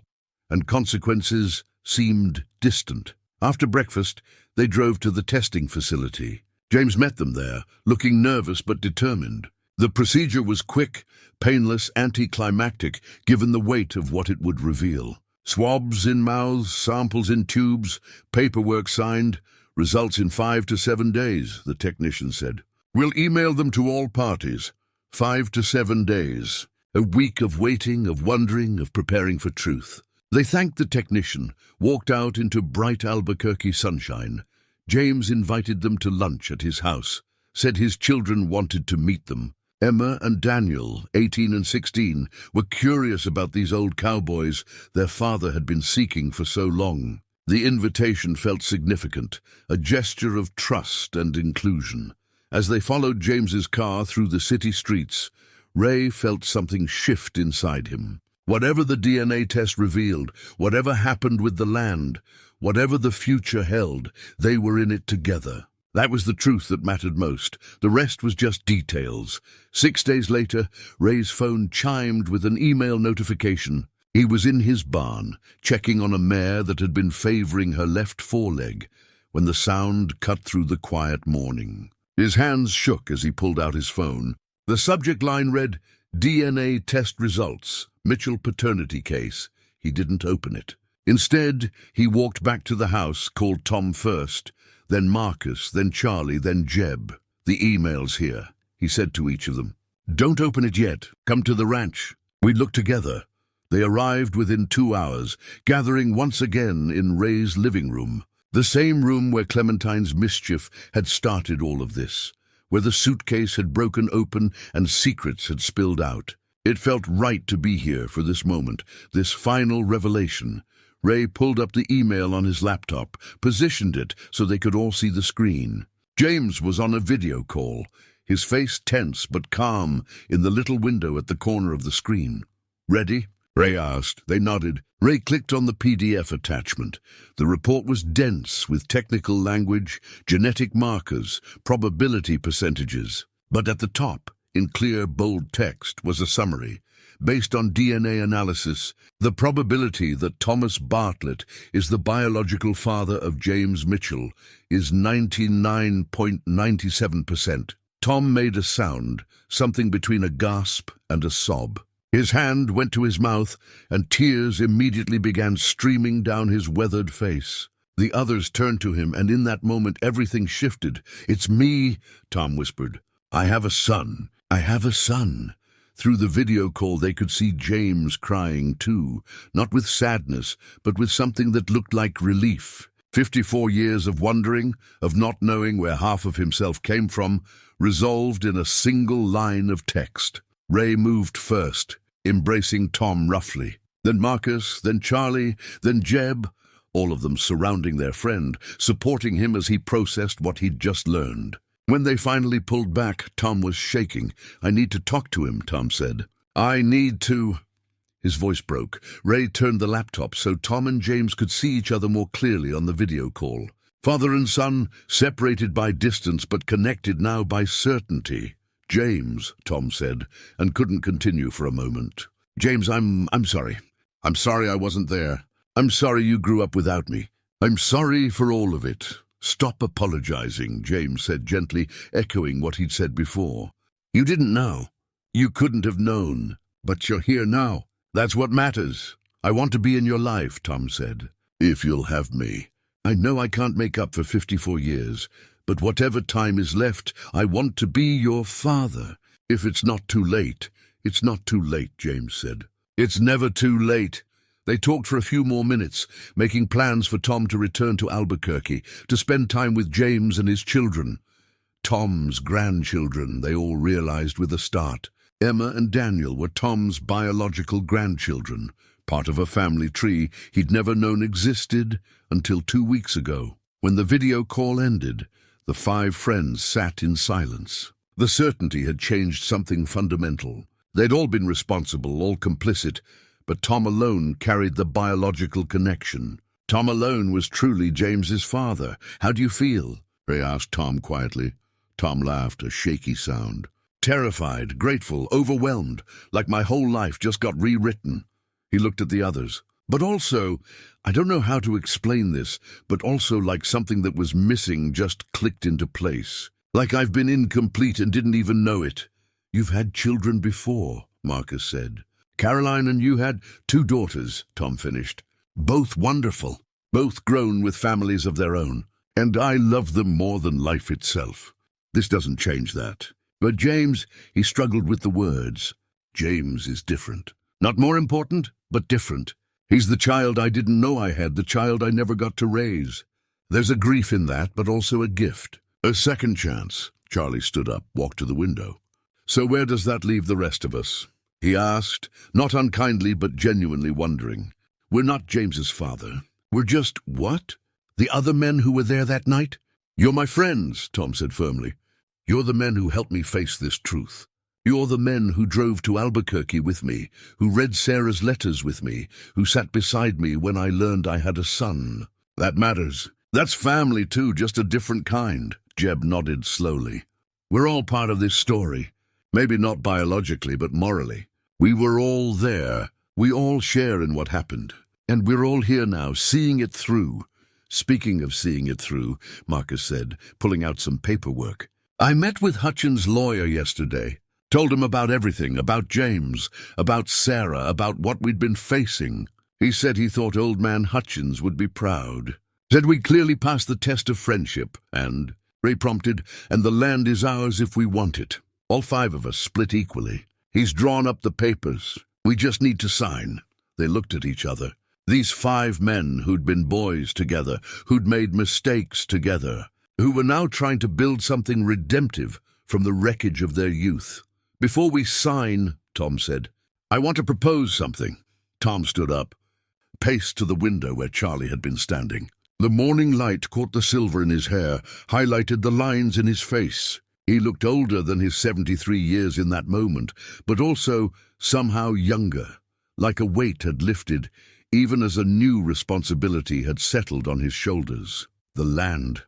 and consequences seemed distant. After breakfast, they drove to the testing facility. James met them there, looking nervous but determined. The procedure was quick, painless, anticlimactic, given the weight of what it would reveal. Swabs in mouths, samples in tubes, paperwork signed, results in 5 to 7 days, the technician said. We'll email them to all parties. 5 to 7 days. A week of waiting, of wondering, of preparing for truth. They thanked the technician, walked out into bright Albuquerque sunshine. James invited them to lunch at his house, said his children wanted to meet them. Emma and Daniel, 18 and 16, were curious about these old cowboys their father had been seeking for so long. The invitation felt significant, a gesture of trust and inclusion. As they followed James's car through the city streets, Ray felt something shift inside him. Whatever the DNA test revealed, whatever happened with the land, whatever the future held, they were in it together. That was the truth that mattered most. The rest was just details. 6 days later, Ray's phone chimed with an email notification. He was in his barn, checking on a mare that had been favoring her left foreleg, when the sound cut through the quiet morning. His hands shook as he pulled out his phone. The subject line read, DNA test results, Mitchell paternity case. He didn't open it. Instead, he walked back to the house, called Tom first, then Marcus, then Charlie, then Jeb. The email's here, he said to each of them. Don't open it yet. Come to the ranch. We look together. They arrived within 2 hours, gathering once again in Ray's living room. The same room where Clementine's mischief had started all of this, where the suitcase had broken open and secrets had spilled out. It felt right to be here for this moment, this final revelation. Ray pulled up the email on his laptop, positioned it so they could all see the screen. James was on a video call, his face tense but calm in the little window at the corner of the screen. Ready? Ray asked. They nodded. Ray clicked on the PDF attachment. The report was dense with technical language, genetic markers, probability percentages. But at the top, in clear, bold text, was a summary. based on DNA analysis, the probability that Thomas Bartlett is the biological father of James Mitchell is 99.97%. Tom made a sound, something between a gasp and a sob. His hand went to his mouth, and tears immediately began streaming down his weathered face. The others turned to him, and in that moment everything shifted. "It's me," Tom whispered. "I have a son. I have a son." Through the video call they could see James crying too, not with sadness, but with something that looked like relief. 54 years of wondering, of not knowing where half of himself came from, resolved in a single line of text. Ray moved first, embracing Tom roughly. Then Marcus, then Charlie, then Jeb, all of them surrounding their friend, supporting him as he processed what he'd just learned. When they finally pulled back, Tom was shaking. "I need to talk to him," Tom said. "I need to—" His voice broke. Ray turned the laptop so Tom and James could see each other more clearly on the video call. Father and son, separated by distance but connected now by certainty. "James," Tom said, and couldn't continue for a moment. "James, I'm sorry. I'm sorry I wasn't there. I'm sorry you grew up without me. I'm sorry for all of it." "Stop apologizing," James said gently, echoing what he'd said before. "You didn't know. You couldn't have known. But you're here now. That's what matters. I want to be in your life," Tom said. "If you'll have me. I know I can't make up for 54 years, but whatever time is left, I want to be your father. If it's not too late." "It's not too late," James said. "It's never too late." They talked for a few more minutes, making plans for Tom to return to Albuquerque, to spend time with James and his children. Tom's grandchildren, they all realized with a start. Emma and Daniel were Tom's biological grandchildren, part of a family tree he'd never known existed until 2 weeks ago. When the video call ended, the 5 friends sat in silence. The certainty had changed something fundamental. They'd all been responsible, all complicit, but Tom alone carried the biological connection. Tom alone was truly James's father. "How do you feel?" Ray asked Tom quietly. Tom laughed, a shaky sound. "Terrified, grateful, overwhelmed, like my whole life just got rewritten." He looked at the others. "But also, I don't know how to explain this, but also like something that was missing just clicked into place. Like I've been incomplete and didn't even know it." "You've had children before," Marcus said. "Caroline and you had 2 daughters," Tom finished. "Both wonderful, both grown with families of their own. And I love them more than life itself. This doesn't change that. But James," he struggled with the words. "James is different. Not more important, but different. He's the child I didn't know I had, the child I never got to raise. There's a grief in that, but also a gift. A second chance." Charlie stood up, walked to the window. "So where does that leave the rest of us?" he asked, not unkindly but genuinely wondering. "We're not James's father. We're just—" "What? The other men who were there that night?" "You're my friends," Tom said firmly. "You're the men who helped me face this truth. You're the men who drove to Albuquerque with me, who read Sarah's letters with me, who sat beside me when I learned I had a son. That matters. That's family too, just a different kind." Jeb nodded slowly. "We're all part of this story. Maybe not biologically, but morally. We were all there. We all share in what happened. And we're all here now, seeing it through." "Speaking of seeing it through," Marcus said, pulling out some paperwork. "I met with Hutchins' lawyer yesterday. Told him about everything, about James, about Sarah, about what we'd been facing. He said he thought old man Hutchins would be proud. Said we clearly passed the test of friendship, and," Ray prompted, "and the land is ours if we want it. All 5 of us split equally. He's drawn up the papers. We just need to sign." They looked at each other. These 5 men who'd been boys together, who'd made mistakes together, who were now trying to build something redemptive from the wreckage of their youth. "Before we sign," Tom said, "I want to propose something." Tom stood up, paced to the window where Charlie had been standing. The morning light caught the silver in his hair, highlighted the lines in his face. He looked older than his 73 years in that moment, but also somehow younger, like a weight had lifted, even as a new responsibility had settled on his shoulders. "The land,"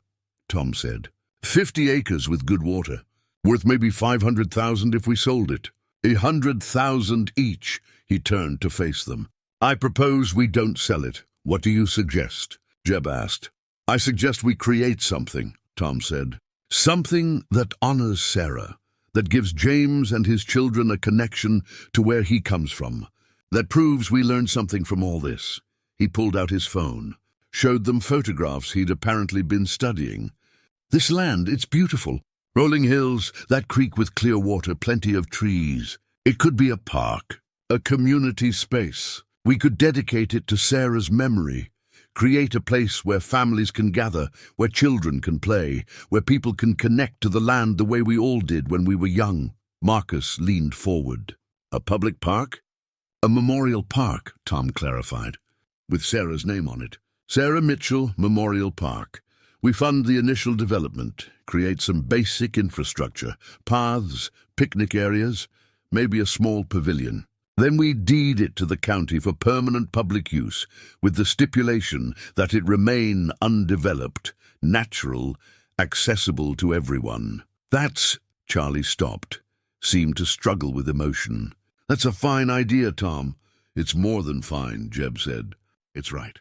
Tom said. 50 acres with good water. Worth maybe 500,000 if we sold it. 100,000 each. He turned to face them. I propose we don't sell it. What do you suggest? Jeb asked. I suggest we create something, Tom said. Something that honors Sarah, that gives James and his children a connection to where he comes from, that proves we learned something from all this. He pulled out his phone, showed them photographs he'd apparently been studying. This land, it's beautiful. Rolling hills, that creek with clear water, plenty of trees. It could be a park, a community space. We could dedicate it to Sarah's memory. Create a place where families can gather, where children can play, where people can connect to the land the way we all did when we were young. Marcus leaned forward. A public park? A memorial park, Tom clarified, with Sarah's name on it. Sarah Mitchell Memorial Park. We fund the initial development, create some basic infrastructure, paths, picnic areas, maybe a small pavilion. Then we deed it to the county for permanent public use, with the stipulation that it remain undeveloped, natural, accessible to everyone. That's... Charlie stopped, seemed to struggle with emotion. That's a fine idea, Tom. It's more than fine, Jeb said. It's right.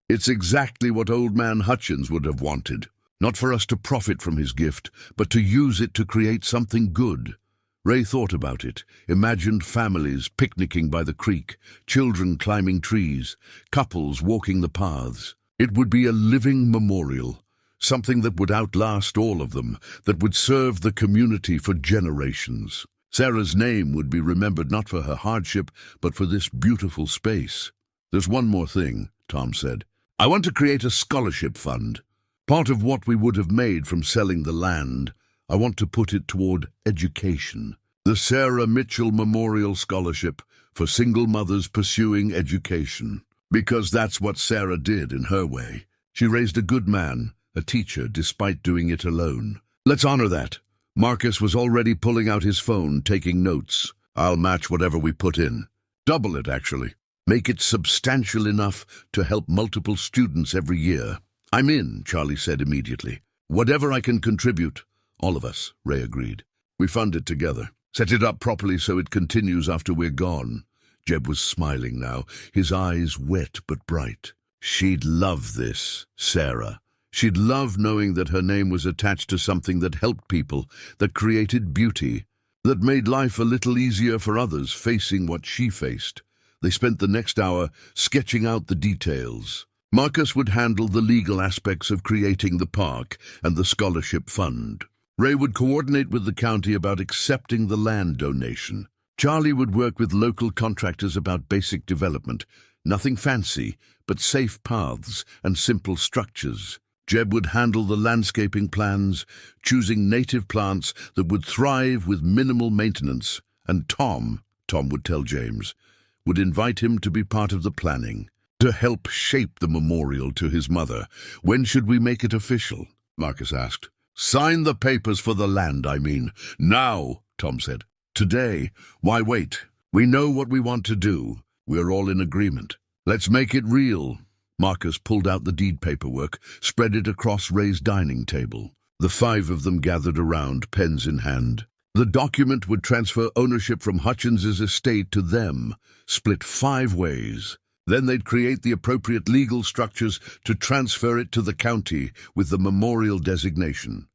It's exactly what Old Man Hutchins would have wanted. Not for us to profit from his gift, but to use it to create something good. Ray thought about it, imagined families picnicking by the creek, children climbing trees, couples walking the paths. It would be a living memorial, something that would outlast all of them, that would serve the community for generations. Sarah's name would be remembered not for her hardship, but for this beautiful space. There's one more thing, Tom said. I want to create a scholarship fund. Part of what we would have made from selling the land, I want to put it toward education. The Sarah Mitchell Memorial Scholarship for single mothers pursuing education. Because that's what Sarah did in her way. She raised a good man, a teacher, despite doing it alone. Let's honor that. Marcus was already pulling out his phone, taking notes. I'll match whatever we put in. Double it, actually. Make it substantial enough to help multiple students every year. I'm in, Charlie said immediately. Whatever I can contribute. All of us, Ray agreed. We fund it together. Set it up properly so it continues after we're gone. Jeb was smiling now, his eyes wet but bright. She'd love this, Sarah. She'd love knowing that her name was attached to something that helped people, that created beauty, that made life a little easier for others facing what she faced. They spent the next hour sketching out the details. Marcus would handle the legal aspects of creating the park and the scholarship fund. Ray would coordinate with the county about accepting the land donation. Charlie would work with local contractors about basic development. Nothing fancy, but safe paths and simple structures. Jeb would handle the landscaping plans, choosing native plants that would thrive with minimal maintenance. And Tom would tell James, would invite him to be part of the planning, to help shape the memorial to his mother. When should we make it official? Marcus asked. Sign the papers for the land, I mean. Now, Tom said. Today. Why wait? We know what we want to do. We're all in agreement. Let's make it real. Marcus pulled out the deed paperwork, spread it across Ray's dining table. The five of them gathered around, pens in hand. The document would transfer ownership from Hutchins's estate to them, split 5 ways. Then they'd create the appropriate legal structures to transfer it to the county with the memorial designation.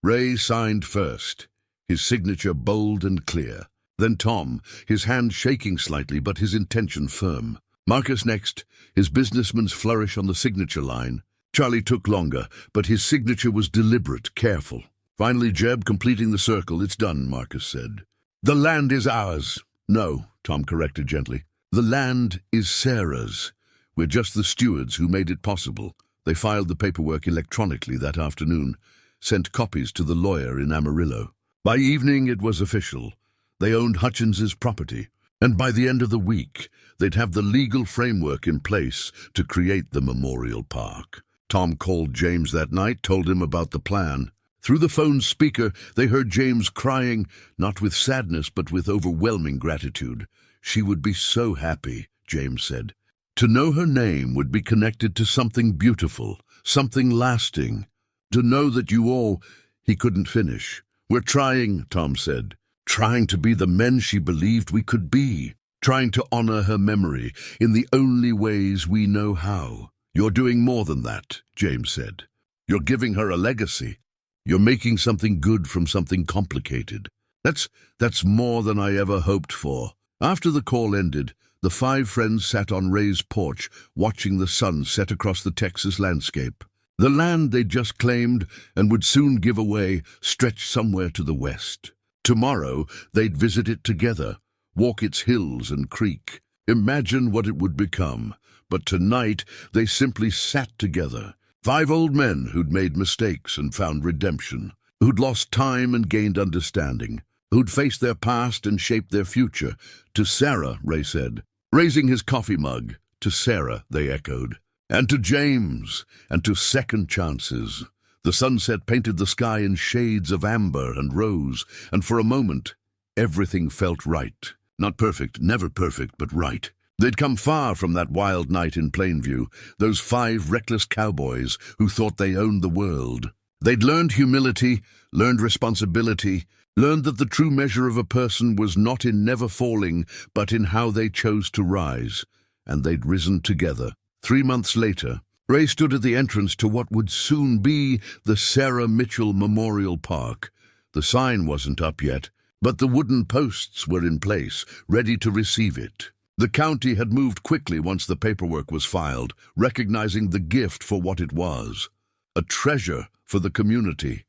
Ray signed first, his signature bold and clear. Then Tom, his hand shaking slightly but his intention firm. Marcus next, his businessman's flourish on the signature line. Charlie took longer, but his signature was deliberate, careful. Finally, Jeb completing the circle. It's done, Marcus said. The land is ours. No, Tom corrected gently. The land is Sarah's. We're just the stewards who made it possible. They filed the paperwork electronically that afternoon, sent copies to the lawyer in Amarillo. By evening it was official. They owned Hutchins's property, and by the end of the week they'd have the legal framework in place to create the memorial park. Tom called James that night, told him about the plan. Through the phone's speaker they heard James crying, not with sadness but with overwhelming gratitude. She would be so happy, James said. To know her name would be connected to something beautiful, something lasting. To know that you all... He couldn't finish. We're trying, Tom said. trying to be the men she believed we could be, trying to honor her memory in the only ways we know how. You're doing more than that, James said. You're giving her a legacy. You're making something good from something complicated. That's more than I ever hoped for. After the call ended, the 5 friends sat on Ray's porch, watching the sun set across the Texas landscape. The land they'd just claimed and would soon give away stretched somewhere to the west. Tomorrow, they'd visit it together, walk its hills and creek, imagine what it would become. But tonight, they simply sat together. 5 old men who'd made mistakes and found redemption, who'd lost time and gained understanding, who'd faced their past and shaped their future. To Sarah, Ray said, raising his coffee mug. To Sarah, they echoed. And to James, and to second chances. The sunset painted the sky in shades of amber and rose, and for a moment, everything felt right. Not perfect, never perfect, but right. They'd come far from that wild night in Plainview, those 5 reckless cowboys who thought they owned the world. They'd learned humility, learned responsibility, learned that the true measure of a person was not in never falling, but in how they chose to rise. And they'd risen together. 3 months later, Ray stood at the entrance to what would soon be the Sarah Mitchell Memorial Park. The sign wasn't up yet, but the wooden posts were in place, ready to receive it. The county had moved quickly once the paperwork was filed, recognizing the gift for what it was. A treasure for the community.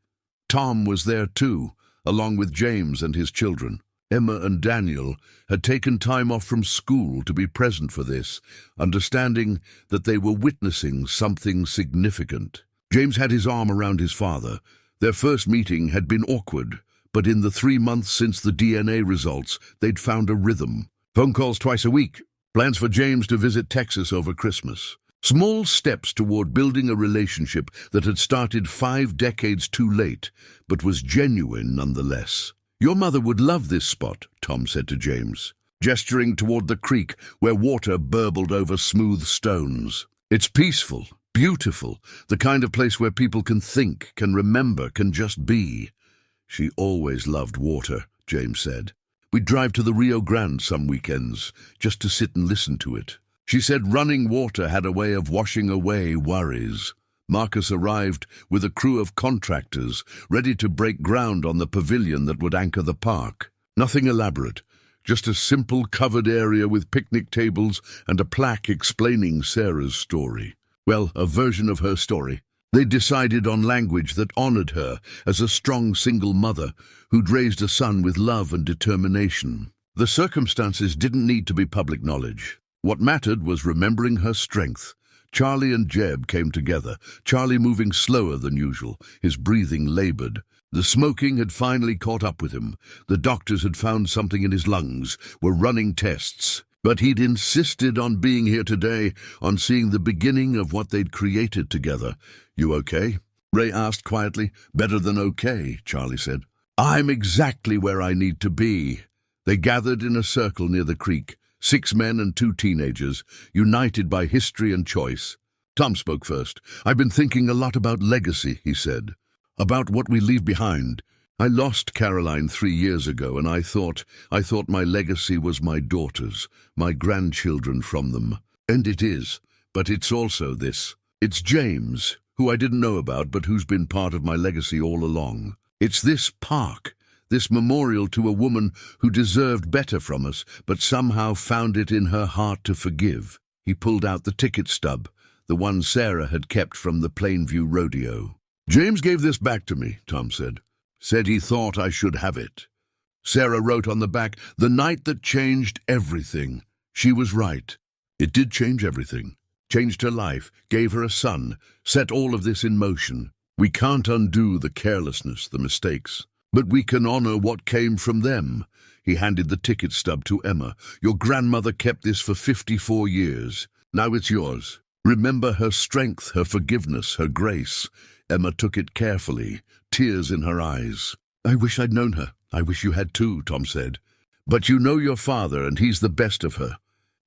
Tom was there too, along with James and his children. Emma and Daniel had taken time off from school to be present for this, understanding that they were witnessing something significant. James had his arm around his father. Their first meeting had been awkward, but in the 3 months since the DNA results, they'd found a rhythm. Phone calls twice a week. Plans for James to visit Texas over Christmas. Small steps toward building a relationship that had started 5 decades too late, but was genuine nonetheless. Your mother would love this spot, Tom said to James, gesturing toward the creek where water burbled over smooth stones. It's peaceful, beautiful, the kind of place where people can think, can remember, can just be. She always loved water, James said. We'd drive to the Rio Grande some weekends, just to sit and listen to it. She said running water had a way of washing away worries. Marcus arrived with a crew of contractors, ready to break ground on the pavilion that would anchor the park. Nothing elaborate, just a simple covered area with picnic tables and a plaque explaining Sarah's story. Well, a version of her story. They decided on language that honored her as a strong single mother who'd raised a son with love and determination. The circumstances didn't need to be public knowledge. What mattered was remembering her strength. Charlie and Jeb came together, Charlie moving slower than usual, his breathing labored. The smoking had finally caught up with him. The doctors had found something in his lungs, were running tests. But he'd insisted on being here today, on seeing the beginning of what they'd created together. You okay? Ray asked quietly. Better than okay, Charlie said. I'm exactly where I need to be. They gathered in a circle near the creek. 6 men and 2 teenagers, united by history and choice. Tom spoke first. I've been thinking a lot about legacy, he said. About what we leave behind. I lost Caroline 3 years ago, and I thought my legacy was my daughters, my grandchildren from them. And it is, but it's also this. It's James, who I didn't know about, but who's been part of my legacy all along. It's this park. This memorial to a woman who deserved better from us, but somehow found it in her heart to forgive. He pulled out the ticket stub, the one Sarah had kept from the Plainview rodeo. James gave this back to me, Tom said. Said he thought I should have it. Sarah wrote on the back, the night that changed everything. She was right. It did change everything. Changed her life, gave her a son, set all of this in motion. We can't undo the carelessness, the mistakes. But we can honor what came from them. He handed the ticket stub to Emma. Your grandmother kept this for 54 years. Now it's yours. Remember her strength, her forgiveness, her grace. Emma took it carefully, tears in her eyes. I wish I'd known her. I wish you had too, Tom said. But you know your father, and he's the best of her.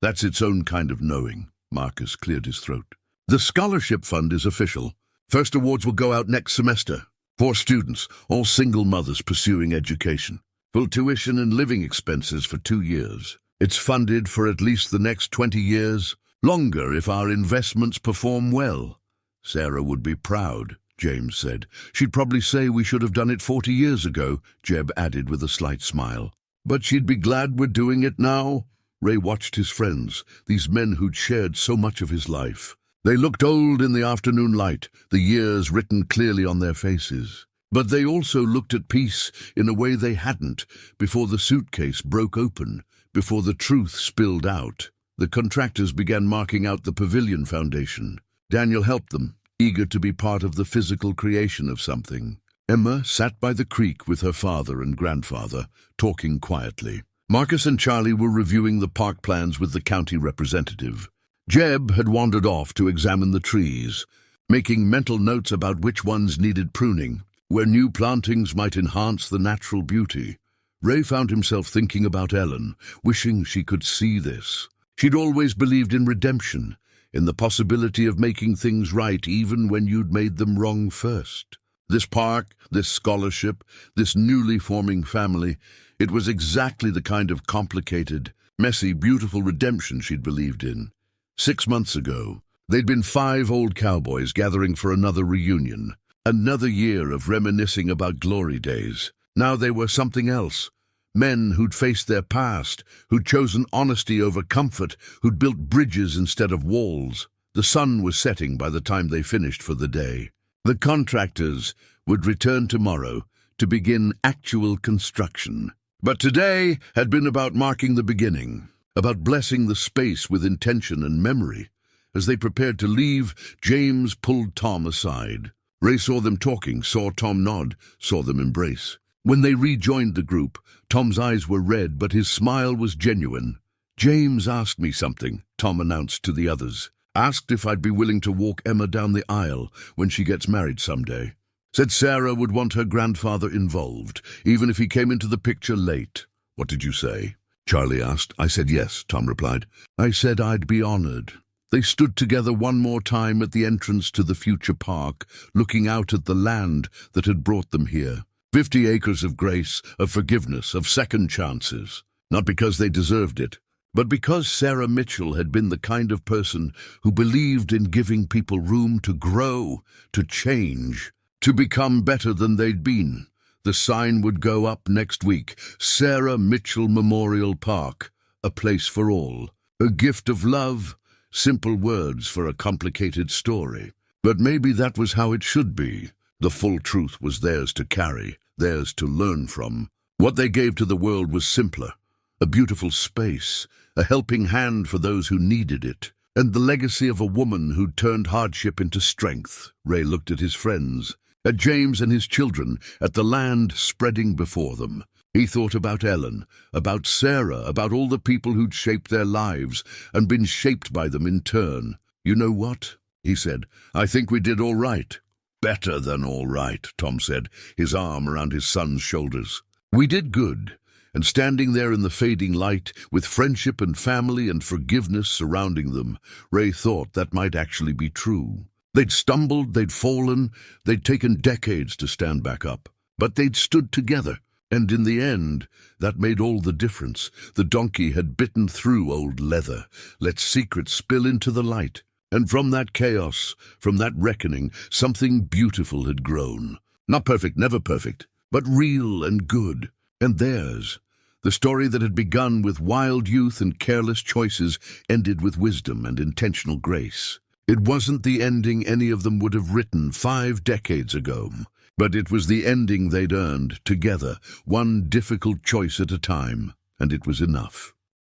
That's its own kind of knowing. Marcus cleared his throat. The scholarship fund is official. First awards will go out next semester. 4 students, all single mothers pursuing education. full tuition and living expenses for 2 years. It's funded for at least the next 20 years, longer if our investments perform well. Sarah would be proud, James said. She'd probably say we should have done it 40 years ago, Jeb added with a slight smile. But she'd be glad we're doing it now. Ray watched his friends, these men who'd shared so much of his life. They looked old in the afternoon light, the years written clearly on their faces. But they also looked at peace in a way they hadn't before the suitcase broke open, before the truth spilled out. The contractors began marking out the pavilion foundation. Daniel helped them, eager to be part of the physical creation of something. Emma sat by the creek with her father and grandfather, talking quietly. Marcus and Charlie were reviewing the park plans with the county representative. Jeb had wandered off to examine the trees, making mental notes about which ones needed pruning, where new plantings might enhance the natural beauty. Ray found himself thinking about Ellen, wishing she could see this. She'd always believed in redemption, in the possibility of making things right even when you'd made them wrong first. This park, this scholarship, this newly forming family, it was exactly the kind of complicated, messy, beautiful redemption she'd believed in. 6 months ago, they'd been 5 old cowboys gathering for another reunion, another year of reminiscing about glory days. Now they were something else. Men who'd faced their past, who'd chosen honesty over comfort, who'd built bridges instead of walls. The sun was setting by the time they finished for the day. The contractors would return tomorrow to begin actual construction. But today had been about marking the beginning, about blessing the space with intention and memory. As they prepared to leave, James pulled Tom aside. Ray saw them talking, saw Tom nod, saw them embrace. When they rejoined the group, Tom's eyes were red, but his smile was genuine. "James asked me something," Tom announced to the others. "Asked if I'd be willing to walk Emma down the aisle when she gets married someday. Said Sarah would want her grandfather involved, even if he came into the picture late." "What did you say?" Charlie asked. "I said yes," Tom replied. "I said I'd be honored." They stood together one more time at the entrance to the future park, looking out at the land that had brought them here. 50 acres of grace, of forgiveness, of second chances. Not because they deserved it, but because Sarah Mitchell had been the kind of person who believed in giving people room to grow, to change, to become better than they'd been. The sign would go up next week. Sarah Mitchell Memorial Park, a place for all. A gift of love, simple words for a complicated story. But maybe that was how it should be. The full truth was theirs to carry, theirs to learn from. What they gave to the world was simpler. A beautiful space, a helping hand for those who needed it, and the legacy of a woman who'd turned hardship into strength. Ray looked at his friends, at James and his children, at the land spreading before them. He thought about Ellen, about Sarah, about all the people who'd shaped their lives and been shaped by them in turn. "You know what?" he said. "I think we did all right." "Better than all right," Tom said, his arm around his son's shoulders. "We did good." And standing there in the fading light, with friendship and family and forgiveness surrounding them, Ray thought that might actually be true. They'd stumbled, they'd fallen, they'd taken decades to stand back up. But they'd stood together, and in the end, that made all the difference. The donkey had bitten through old leather, let secrets spill into the light. And from that chaos, from that reckoning, something beautiful had grown. Not perfect, never perfect, but real and good. And theirs. The story that had begun with wild youth and careless choices ended with wisdom and intentional grace. It wasn't the ending any of them would have written 5 decades ago, but it was the ending they'd earned together, one difficult choice at a time, and it was enough.